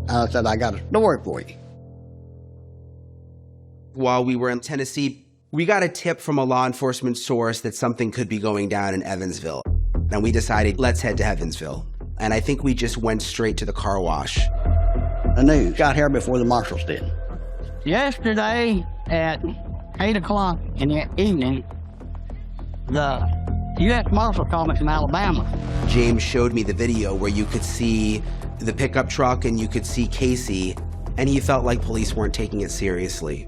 I said, I got a story for you. While we were in Tennessee, we got a tip from a law enforcement source that something could be going down in Evansville. And we decided, let's head to Evansville. And I think we just went straight to the car wash. The news got here before the marshals did. Yesterday at 8 o'clock in the evening, the U.S. Marshal called me from Alabama. James showed me the video where you could see the pickup truck and you could see Casey, and he felt like police weren't taking it seriously.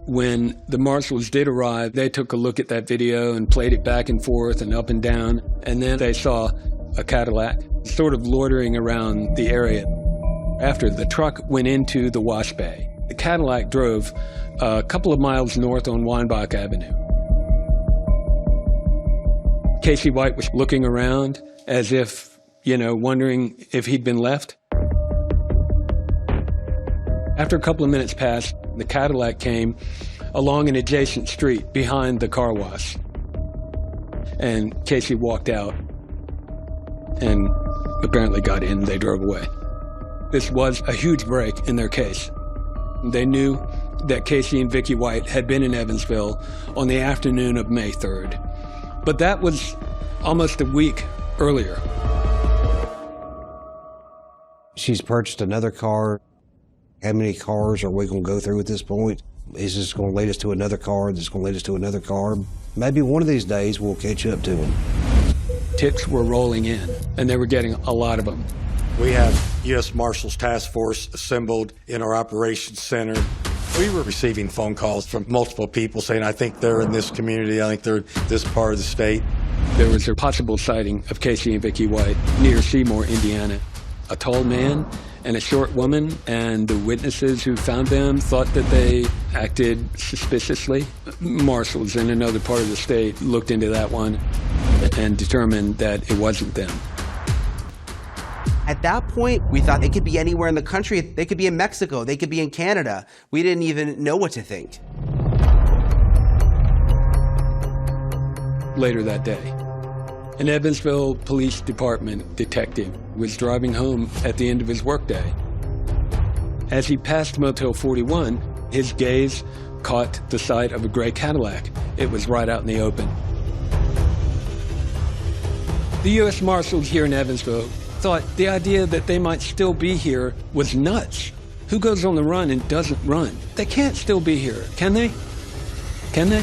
When the marshals did arrive, they took a look at that video and played it back and forth and up and down, and then they saw a Cadillac sort of loitering around the area. After the truck went into the wash bay, the Cadillac drove a couple of miles north on Weinbach Avenue. Casey White was looking around as if, wondering if he'd been left. After a couple of minutes passed, the Cadillac came along an adjacent street behind the car wash. And Casey walked out and apparently got in. They drove away. This was a huge break in their case. They knew that Casey and Vicki White had been in Evansville on the afternoon of May 3rd. But that was almost a week earlier. She's purchased another car. How many cars are we going to go through at this point? Is this going to lead us to another car? This going to lead us to another car? Maybe one of these days we'll catch up to them. Tips were rolling in, and they were getting a lot of them. We have U.S. Marshals Task Force assembled in our operations center. We were receiving phone calls from multiple people saying, I think they're in this community, I think they're this part of the state. There was a possible sighting of Casey and Vicki White near Seymour, Indiana. A tall man and a short woman, and the witnesses who found them thought that they acted suspiciously. Marshals in another part of the state looked into that one and determined that it wasn't them. At that point, we thought they could be anywhere in the country. They could be in Mexico. They could be in Canada. We didn't even know what to think. Later that day, an Evansville Police Department detective was driving home at the end of his workday. As he passed Motel 41, his gaze caught the sight of a gray Cadillac. It was right out in the open. The U.S. Marshals here in Evansville thought the idea that they might still be here was nuts. Who goes on the run and doesn't run? They can't still be here, can they? Can they?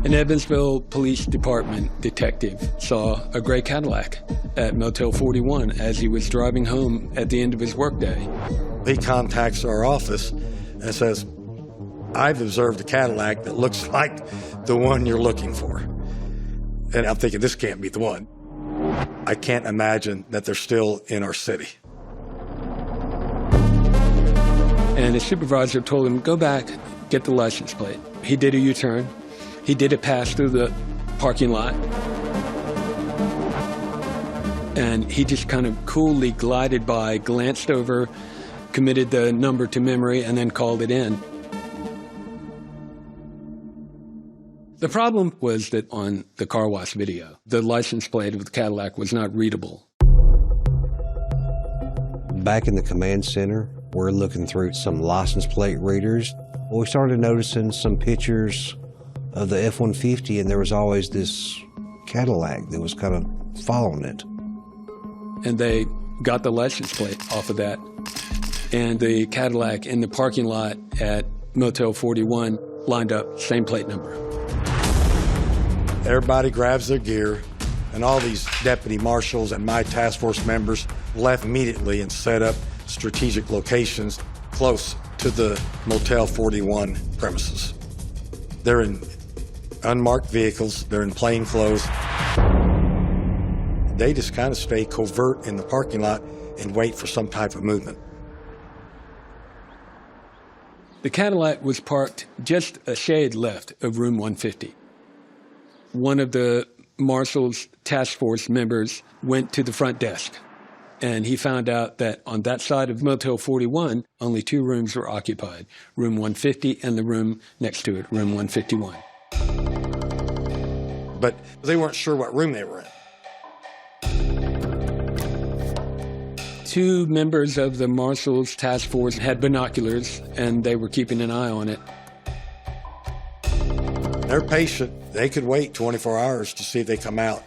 An Evansville Police Department detective saw a gray Cadillac at Motel 41 as he was driving home at the end of his workday. He contacts our office and says, I've observed a Cadillac that looks like the one you're looking for. And I'm thinking, this can't be the one. I can't imagine that they're still in our city. And his supervisor told him, go back, get the license plate. He did a U-turn. He did a pass through the parking lot. And he just kind of coolly glided by, glanced over, committed the number to memory, and then called it in. The problem was that on the car wash video, the license plate of the Cadillac was not readable. Back in the command center, we're looking through some license plate readers. We started noticing some pictures of the F-150, and there was always this Cadillac that was kind of following it. and they got the license plate off of that. And the Cadillac in the parking lot at Motel 41 lined up, same plate number. Everybody grabs their gear, and all these deputy marshals and my task force members left immediately and set up strategic locations close to the Motel 41 premises. They're in unmarked vehicles, they're in plain clothes. They just kind of stay covert in the parking lot and wait for some type of movement. The Cadillac was parked just a shade left of room 150. One of the Marshall's task force members went to the front desk, and he found out that on that side of Motel 41, only 2 rooms were occupied, room 150 and the room next to it, room 151. But they weren't sure what room they were in. 2 members of the Marshall's task force had binoculars, and they were keeping an eye on it. They're patient. They could wait 24 hours to see if they come out.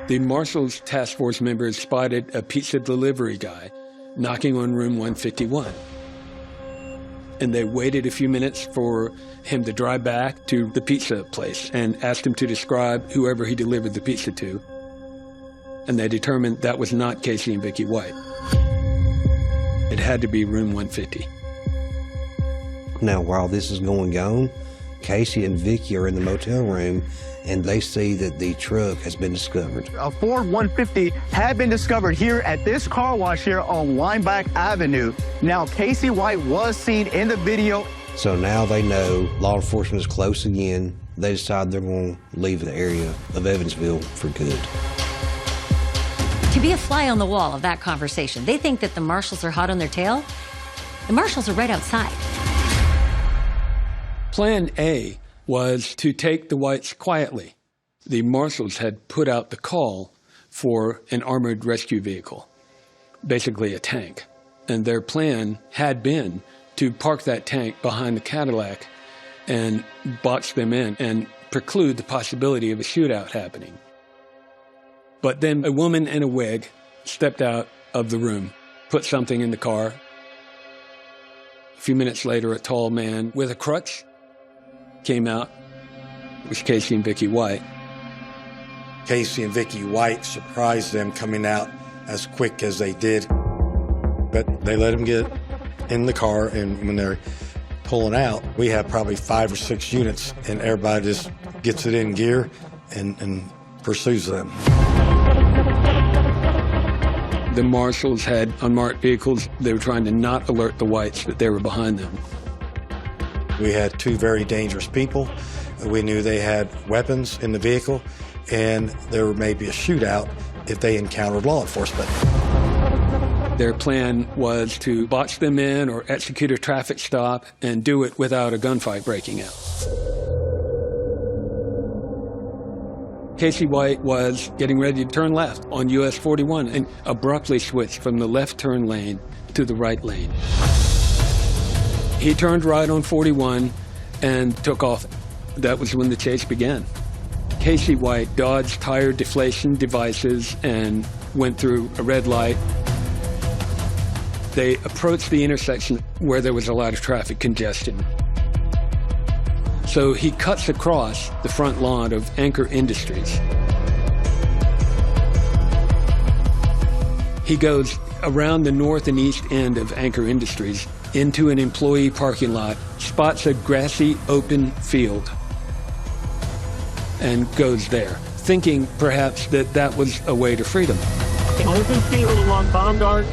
The Marshall's task force members spotted a pizza delivery guy knocking on room 151. And they waited a few minutes for him to drive back to the pizza place and asked him to describe whoever he delivered the pizza to. And they determined that was not Casey and Vicki White. It had to be room 150. Now, while this is going on, Casey and Vicki are in the motel room, and they see that the truck has been discovered. A Ford 150 had been discovered here at this car wash here on Weinbach Avenue. Now, Casey White was seen in the video. So now they know law enforcement is close again. They decide they're going to leave the area of Evansville for good. To be a fly on the wall of that conversation, they think that the marshals are hot on their tail. The marshals are right outside. Plan A was to take the Whites quietly. The marshals had put out the call for an armored rescue vehicle, basically a tank. And their plan had been to park that tank behind the Cadillac and box them in and preclude the possibility of a shootout happening. But then a woman in a wig stepped out of the room, put something in the car. A few minutes later, a tall man with a crutch came out. It was Casey and Vicki White. Casey and Vicki White surprised them coming out as quick as they did. But they let them get in the car, and when they're pulling out, we have probably 5 or 6 units, and everybody just gets it in gear and pursues them. The marshals had unmarked vehicles. They were trying to not alert the Whites that they were behind them. We had 2 very dangerous people. We knew they had weapons in the vehicle, and there may be a shootout if they encountered law enforcement. Their plan was to box them in or execute a traffic stop and do it without a gunfight breaking out. Casey White was getting ready to turn left on US 41 and abruptly switched from the left turn lane to the right lane. He turned right on 41 and took off. That was when the chase began. Casey White dodged tire deflation devices and went through a red light. They approached the intersection where there was a lot of traffic congestion. So he cuts across the front lawn of Anchor Industries. He goes around the north and east end of Anchor Industries into an employee parking lot, spots a grassy open field, and goes there, thinking perhaps that that was a way to freedom. Open field along Baumgart.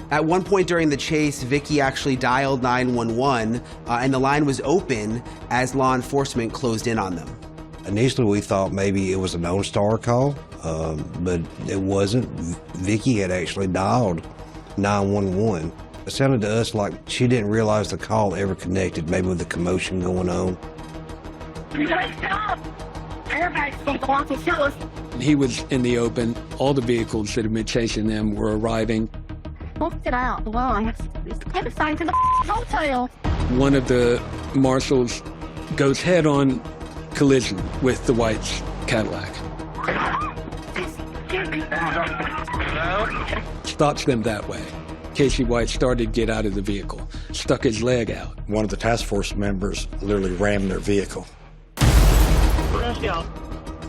At one point during the chase, Vicki actually dialed 911, and the line was open as law enforcement closed in on them. Initially, we thought maybe it was a Lone Star call, but it wasn't. Vicki had actually dialed 911. It sounded to us like she didn't realize the call ever connected, maybe with the commotion going on. You guys stop! Everybody's supposed to walk and kill us. He was in the open. All the vehicles that had been chasing them were arriving. Don't get out. Well, it's head aside to the hotel. One of the marshals goes head-on collision with the White's Cadillac. Stops them that way. Casey White started to get out of the vehicle, stuck his leg out. One of the task force members literally rammed their vehicle.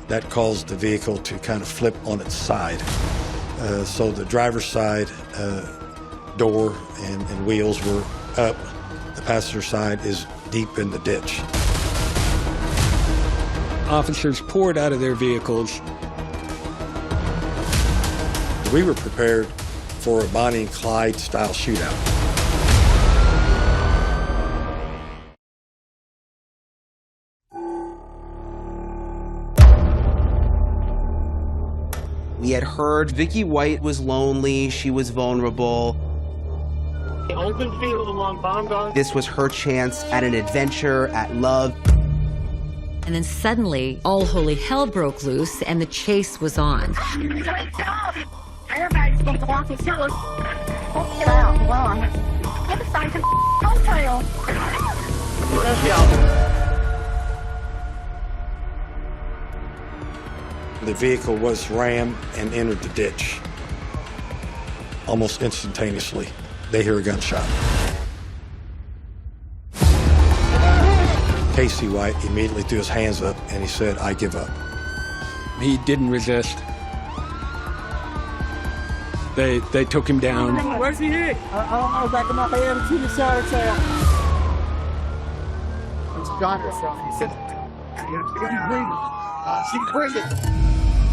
That caused the vehicle to kind of flip on its side. So the driver's side door and wheels were up. The passenger side is deep in the ditch. Officers poured out of their vehicles. We were prepared for a Bonnie and Clyde style shootout. We had heard Vicky White was lonely, she was vulnerable. Open field along Bonbon. This was her chance at an adventure, at love. And then suddenly, all holy hell broke loose and the chase was on. Everybody's going to walk and tell us. Get out, run. Get aside the hotel. The vehicle was rammed and entered the ditch. Almost instantaneously, they hear a gunshot. Casey White immediately threw his hands up and he said, "I give up." He didn't resist. They took him down. Where's he hit? I was back in my head to the side of town. He's got herself. He said, she's breathing.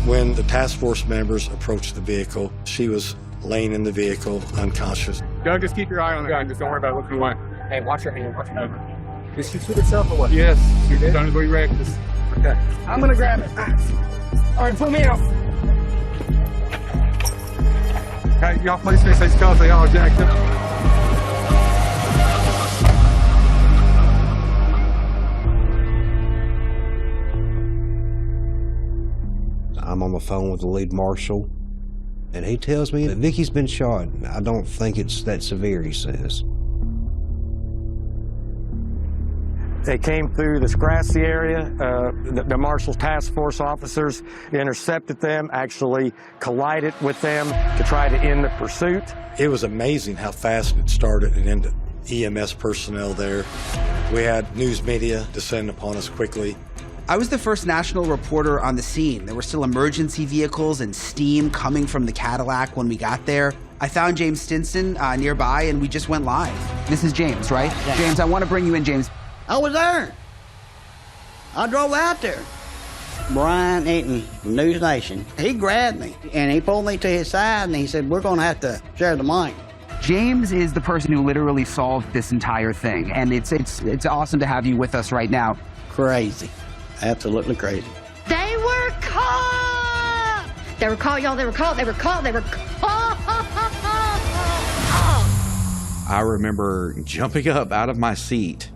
When the task force members approached the vehicle, she was laying in the vehicle, unconscious. Doug, just keep your eye on the gun. Just don't worry about looking away. Hey, watch your hand. Watch your hand. Did she shoot herself or what? Yes, you did. Don't be reckless. Okay. I'm gonna grab it. All right, pull me out. Hey, y'all please fix these cars. They all jacked up. I'm on the phone with the lead marshal, and he tells me that Vicky's been shot. I don't think it's that severe, he says. They came through this grassy area. The Marshall Task Force officers intercepted them, actually collided with them to try to end the pursuit. It was amazing how fast it started and ended. EMS personnel there. We had news media descend upon us quickly. I was the first national reporter on the scene. There were still emergency vehicles and steam coming from the Cadillac when we got there. I found James Stinson nearby, and we just went live. This is James, right? Yeah. James, I want to bring you in, James. I was there. I drove out there. Brian Eaton from News Nation. He grabbed me and he pulled me to his side and he said, "We're going to have to share the mic." James is the person who literally solved this entire thing, and it's awesome to have you with us right now. Crazy. Absolutely crazy. They were caught! They were caught, y'all. They were caught. They were caught. They were caught. I remember jumping up out of my seat,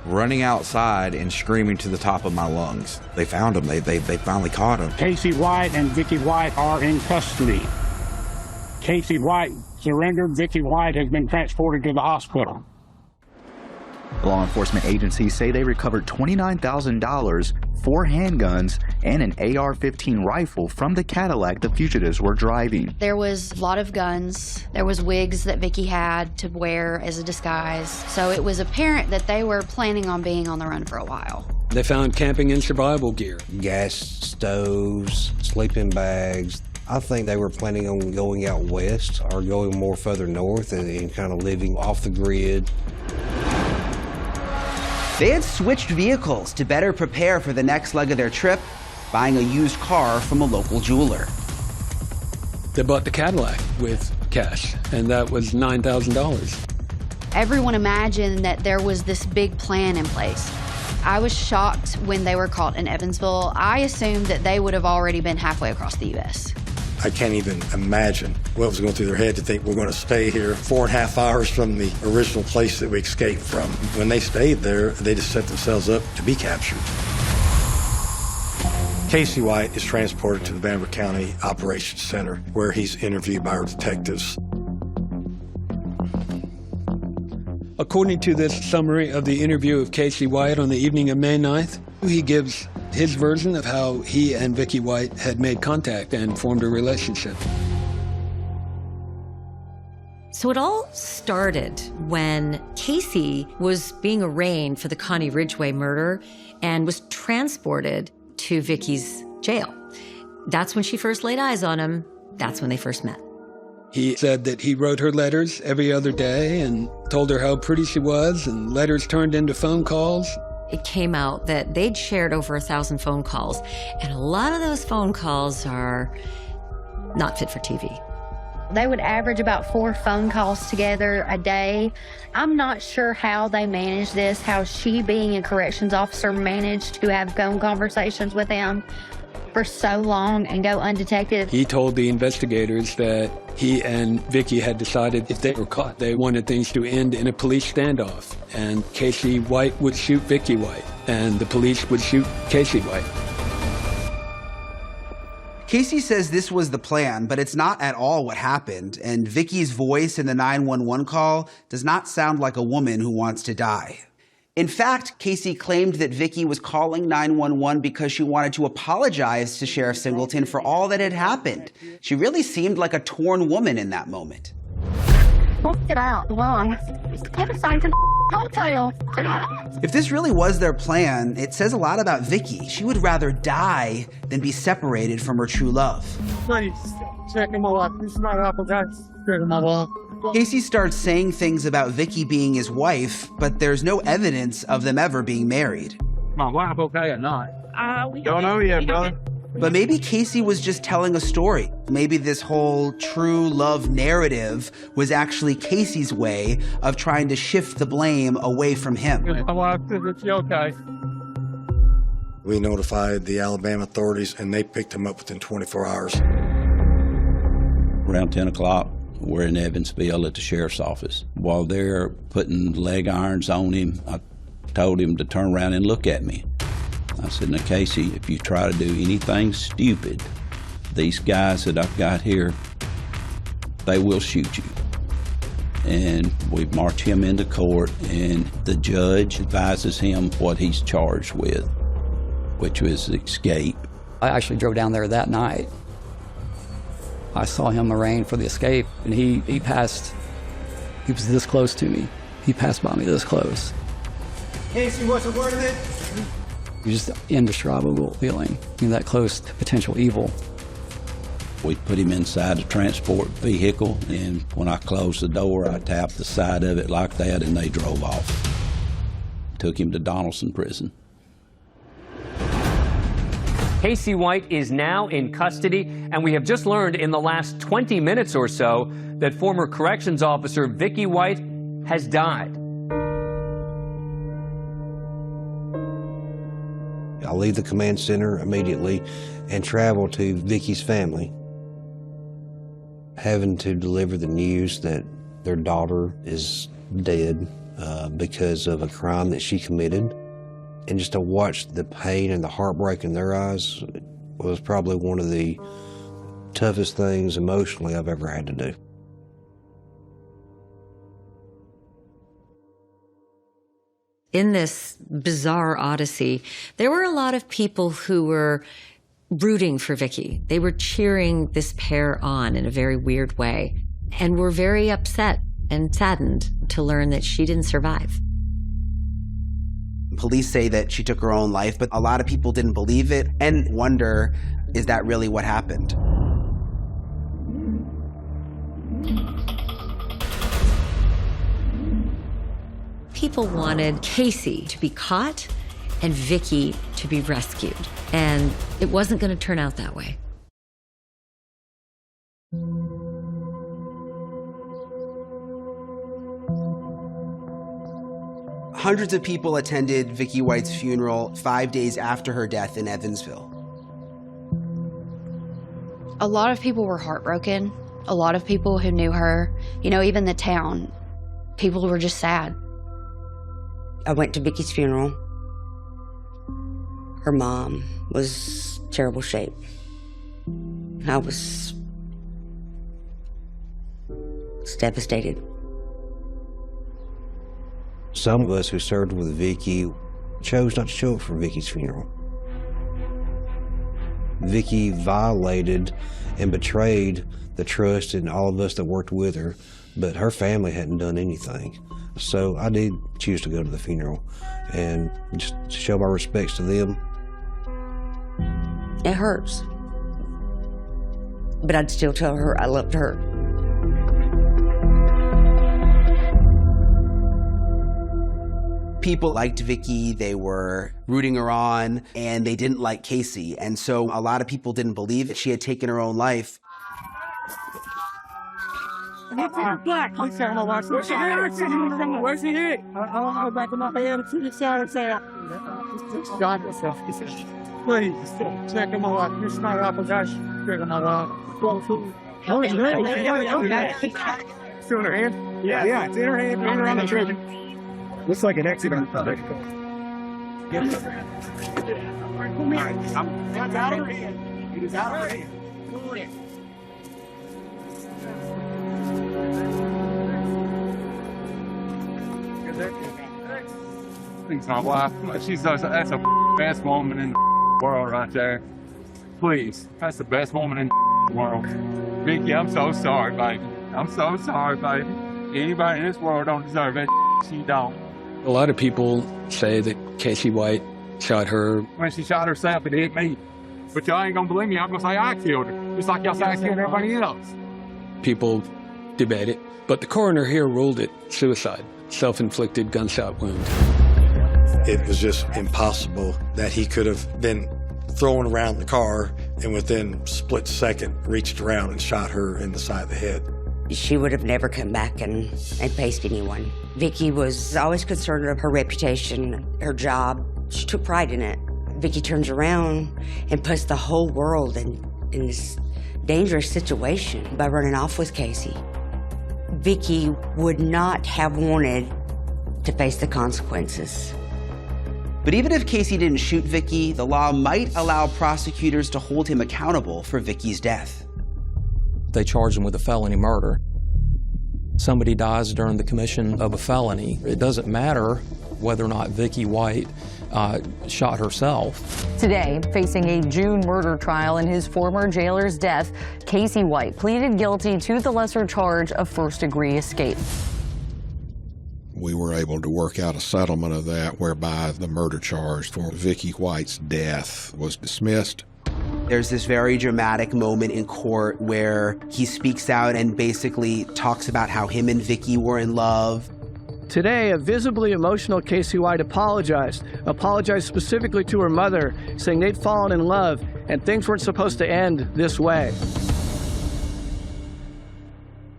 running outside and screaming to the top of my lungs. They found him. They finally caught him. Casey White and Vicky White are in custody. Casey White surrendered. Vicky White has been transported to the hospital. Law enforcement agencies say they recovered $29,000, 4 handguns, and an AR-15 rifle from the Cadillac the fugitives were driving. There was a lot of guns. There was wigs that Vicky had to wear as a disguise. So it was apparent that they were planning on being on the run for a while. They found camping and survival gear. Gas stoves, sleeping bags. I think they were planning on going out west or going more further north and kind of living off the grid. They had switched vehicles to better prepare for the next leg of their trip, buying a used car from a local jeweler. They bought the Cadillac with cash, and that was $9,000. Everyone imagined that there was this big plan in place. I was shocked when they were caught in Evansville. I assumed that they would have already been halfway across the U.S. I can't even imagine what was going through their head to think we're going to stay here 4.5 hours from the original place that we escaped from. When they stayed there, they just set themselves up to be captured. Casey White is transported to the Bamberg County Operations Center, where he's interviewed by our detectives. According to this summary of the interview of Casey White on the evening of May 9th, he gives his version of how he and Vicky White had made contact and formed a relationship. So it all started when Casey was being arraigned for the Connie Ridgway murder and was transported to Vicky's jail. That's when she first laid eyes on him. That's when they first met. He said that he wrote her letters every other day and told her how pretty she was, and letters turned into phone calls. It came out that they'd shared over 1,000 phone calls, and a lot of those phone calls are not fit for TV. They would average about 4 phone calls together a day. I'm not sure how they managed this, how she, being a corrections officer, managed to have phone conversations with him for so long and go undetected. He told the investigators that he and Vicky had decided if they were caught, they wanted things to end in a police standoff. And Casey White would shoot Vicky White, and the police would shoot Casey White. Casey says this was the plan, but it's not at all what happened, and Vicky's voice in the 911 call does not sound like a woman who wants to die. In fact, Casey claimed that Vicky was calling 911 because she wanted to apologize to Sheriff Singleton for all that had happened. She really seemed like a torn woman in that moment. Get out, long. If this really was their plan, it says a lot about Vicky. She would rather die than be separated from her true love. Please, check him out. This is my apple, guys. Check him out. Casey starts saying things about Vicky being his wife, but there's no evidence of them ever being married. My wife okay or not? Don't know yet, brother. But maybe Casey was just telling a story. Maybe this whole true love narrative was actually Casey's way of trying to shift the blame away from him. My wife says it's okay. We notified the Alabama authorities, and they picked him up within 24 hours. Around 10 o'clock, we're in Evansville at the sheriff's office. While they're putting leg irons on him, I told him to turn around and look at me. I said, now, Casey, if you try to do anything stupid, these guys that I've got here, they will shoot you. And we march him into court, and the judge advises him what he's charged with, which was escape. I actually drove down there that night. I saw him arraigned for the escape, and he was this close to me. He passed by me this close. Casey, what's the word of it? It was just indescribable feeling, that close to potential evil. We put him inside a transport vehicle, and when I closed the door, I tapped the side of it like that, and they drove off. Took him to Donaldson Prison. Casey White is now in custody, and we have just learned in the last 20 minutes or so that former corrections officer Vicky White has died. I leave the command center immediately and travel to Vicky's family, having to deliver the news that their daughter is dead because of a crime that she committed. And just to watch the pain and the heartbreak in their eyes was probably one of the toughest things emotionally I've ever had to do. In this bizarre odyssey, there were a lot of people who were rooting for Vicky. They were cheering this pair on in a very weird way and were very upset and saddened to learn that she didn't survive. Police say that she took her own life, but a lot of people didn't believe it and wonder, is that really what happened? People wanted Casey to be caught and Vicky to be rescued. And it wasn't going to turn out that way. Hundreds of people attended Vicky White's funeral 5 days after her death in Evansville. A lot of people were heartbroken. A lot of people who knew her, even the town, people were just sad. I went to Vicky's funeral. Her mom was in terrible shape. I was devastated. Some of us who served with Vicky chose not to show up for Vicky's funeral. Vicky violated and betrayed the trust in all of us that worked with her, but her family hadn't done anything. So I did choose to go to the funeral and just show my respects to them. It hurts. But I'd still tell her I loved her. People liked Vicky, they were rooting her on, and they didn't like Casey. And so a lot of people didn't believe that she had taken her own life. Please, check him out. You're not up a guy. Check him out. Still in her hand? Yeah, it's in her hand. Right around the trigger. Looks like an accident. It's out of her hand. It is out of her hand. Thanks, my wife. That's the best woman in the world right there. Please, that's the best woman in the world. Vicky, I'm so sorry, baby. I'm so sorry, baby. Anybody in this world don't deserve it. She don't. A lot of people say that Casey White shot her. When she shot herself, it hit me. But y'all ain't gonna believe me. I'm gonna say I killed her. Just like y'all say I killed everybody else. People debate it, but the coroner here ruled it suicide, self-inflicted gunshot wound. It was just impossible that he could have been thrown around the car and within a split second reached around and shot her in the side of the head. She would have never come back and faced anyone. Vicky was always concerned with her reputation, her job. She took pride in it. Vicky turns around and puts the whole world in this dangerous situation by running off with Casey. Vicky would not have wanted to face the consequences. But even if Casey didn't shoot Vicky, the law might allow prosecutors to hold him accountable for Vicky's death. They charge him with a felony murder. Somebody dies during the commission of a felony. It doesn't matter whether or not Vicky White shot herself. Today, facing a June murder trial in his former jailer's death, Casey White pleaded guilty to the lesser charge of first-degree escape. We were able to work out a settlement of that whereby the murder charge for Vicky White's death was dismissed. There's this very dramatic moment in court where he speaks out and basically talks about how him and Vicky were in love. Today, a visibly emotional Casey White apologized specifically to her mother, saying they'd fallen in love and things weren't supposed to end this way.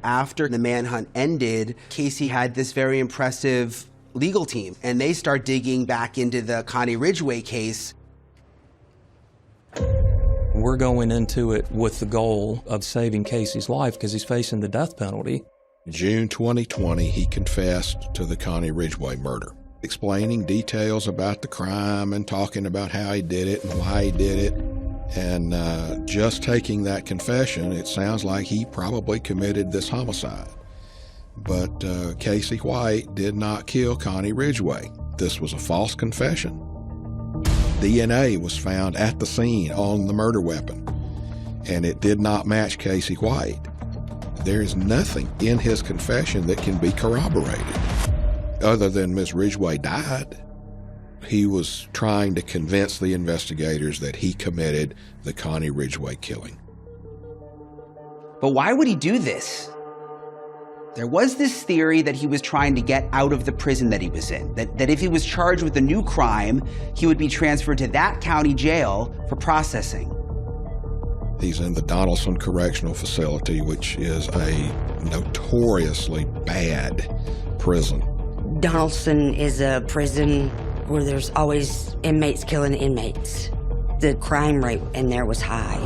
After the manhunt ended, Casey had this very impressive legal team, and they start digging back into the Connie Ridgway case. We're going into it with the goal of saving Casey's life because he's facing the death penalty. In June 2020, he confessed to the Connie Ridgway murder, explaining details about the crime and talking about how he did it and why he did it. And just taking that confession, it sounds like he probably committed this homicide. But Casey White did not kill Connie Ridgway. This was a false confession. DNA was found at the scene on the murder weapon, and it did not match Casey White. There is nothing in his confession that can be corroborated. Other than Ms. Ridgway died, he was trying to convince the investigators that he committed the Connie Ridgway killing. But why would he do this? There was this theory that he was trying to get out of the prison that he was in, that if he was charged with a new crime, he would be transferred to that county jail for processing. He's in the Donaldson Correctional Facility, which is a notoriously bad prison. Donaldson is a prison where there's always inmates killing inmates. The crime rate in there was high.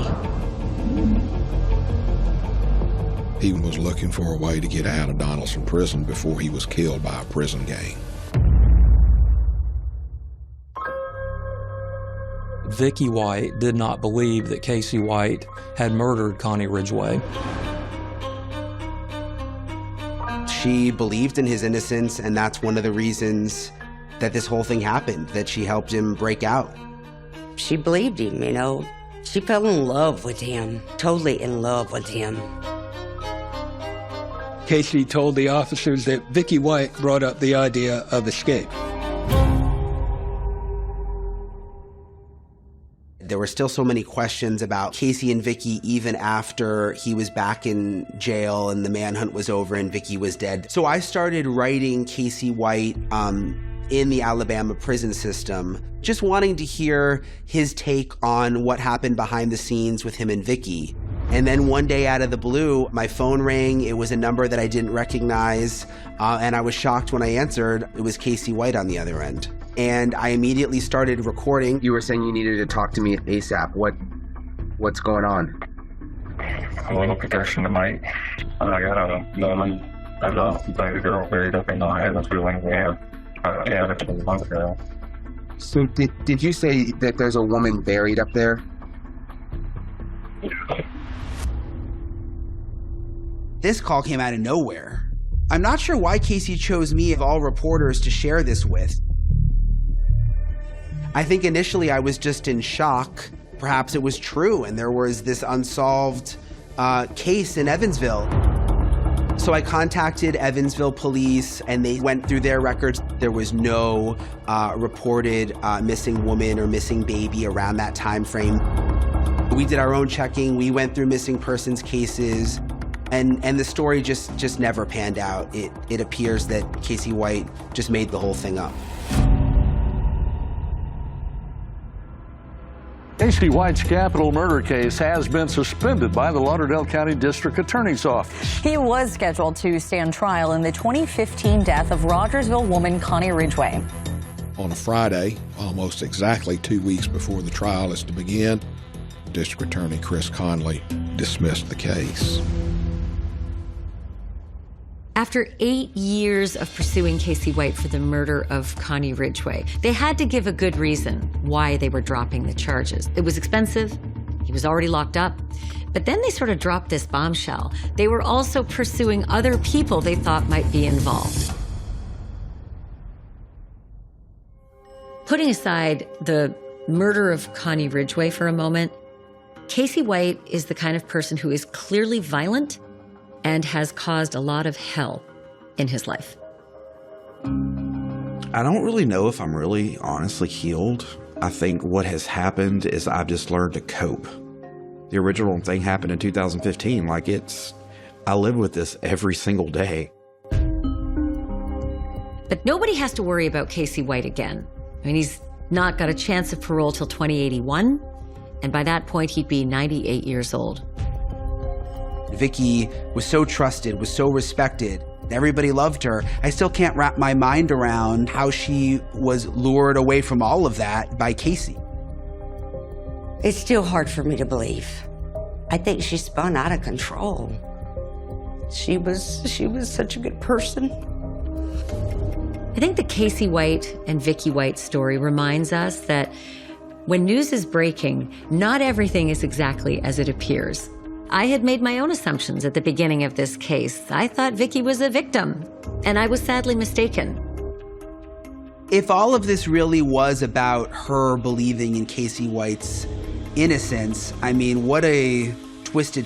He was looking for a way to get out of Donaldson Prison before he was killed by a prison gang. Vicky White did not believe that Casey White had murdered Connie Ridgway. She believed in his innocence, and that's one of the reasons that this whole thing happened, that she helped him break out. She believed him, you know. She fell in love with him, totally in love with him. Casey told the officers that Vicky White brought up the idea of escape. There were still so many questions about Casey and Vicky even after he was back in jail and the manhunt was over and Vicky was dead. So I started writing Casey White in the Alabama prison system, just wanting to hear his take on what happened behind the scenes with him and Vicky. And then one day out of the blue, my phone rang. It was a number that I didn't recognize, and I was shocked when I answered. It was Casey White on the other end. And I immediately started recording. You were saying you needed to talk to me ASAP. What's going on? Well, protection tonight. I got a woman, a baby girl buried up in the feeling we have added to the month ago. So did you say that there's a woman buried up there? This call came out of nowhere. I'm not sure why Casey chose me of all reporters to share this with. I think initially I was just in shock. Perhaps it was true and there was this unsolved case in Evansville. So I contacted Evansville police and they went through their records. There was no reported missing woman or missing baby around that time frame. We did our own checking. We went through missing persons cases and the story just never panned out. It appears that Casey White just made the whole thing up. Casey White's capital murder case has been suspended by the Lauderdale County District Attorney's Office. He was scheduled to stand trial in the 2015 death of Rogersville woman Connie Ridgway. On a Friday, almost exactly 2 weeks before the trial is to begin, District Attorney Chris Conley dismissed the case. After 8 years of pursuing Casey White for the murder of Connie Ridgway, they had to give a good reason why they were dropping the charges. It was expensive. He was already locked up. But then they sort of dropped this bombshell. They were also pursuing other people they thought might be involved. Putting aside the murder of Connie Ridgway for a moment, Casey White is the kind of person who is clearly violent and has caused a lot of hell in his life. I don't really know if I'm really honestly healed. I think what has happened is I've just learned to cope. The original thing happened in 2015. I live with this every single day. But nobody has to worry about Casey White again. I mean, he's not got a chance of parole till 2081, and by that point, he'd be 98 years old. Vicky was so trusted, was so respected. Everybody loved her. I still can't wrap my mind around how she was lured away from all of that by Casey. It's still hard for me to believe. I think she spun out of control. She was such a good person. I think the Casey White and Vicky White story reminds us that when news is breaking, not everything is exactly as it appears. I had made my own assumptions at the beginning of this case. I thought Vicky was a victim, and I was sadly mistaken. If all of this really was about her believing in Casey White's innocence, I mean, what a twisted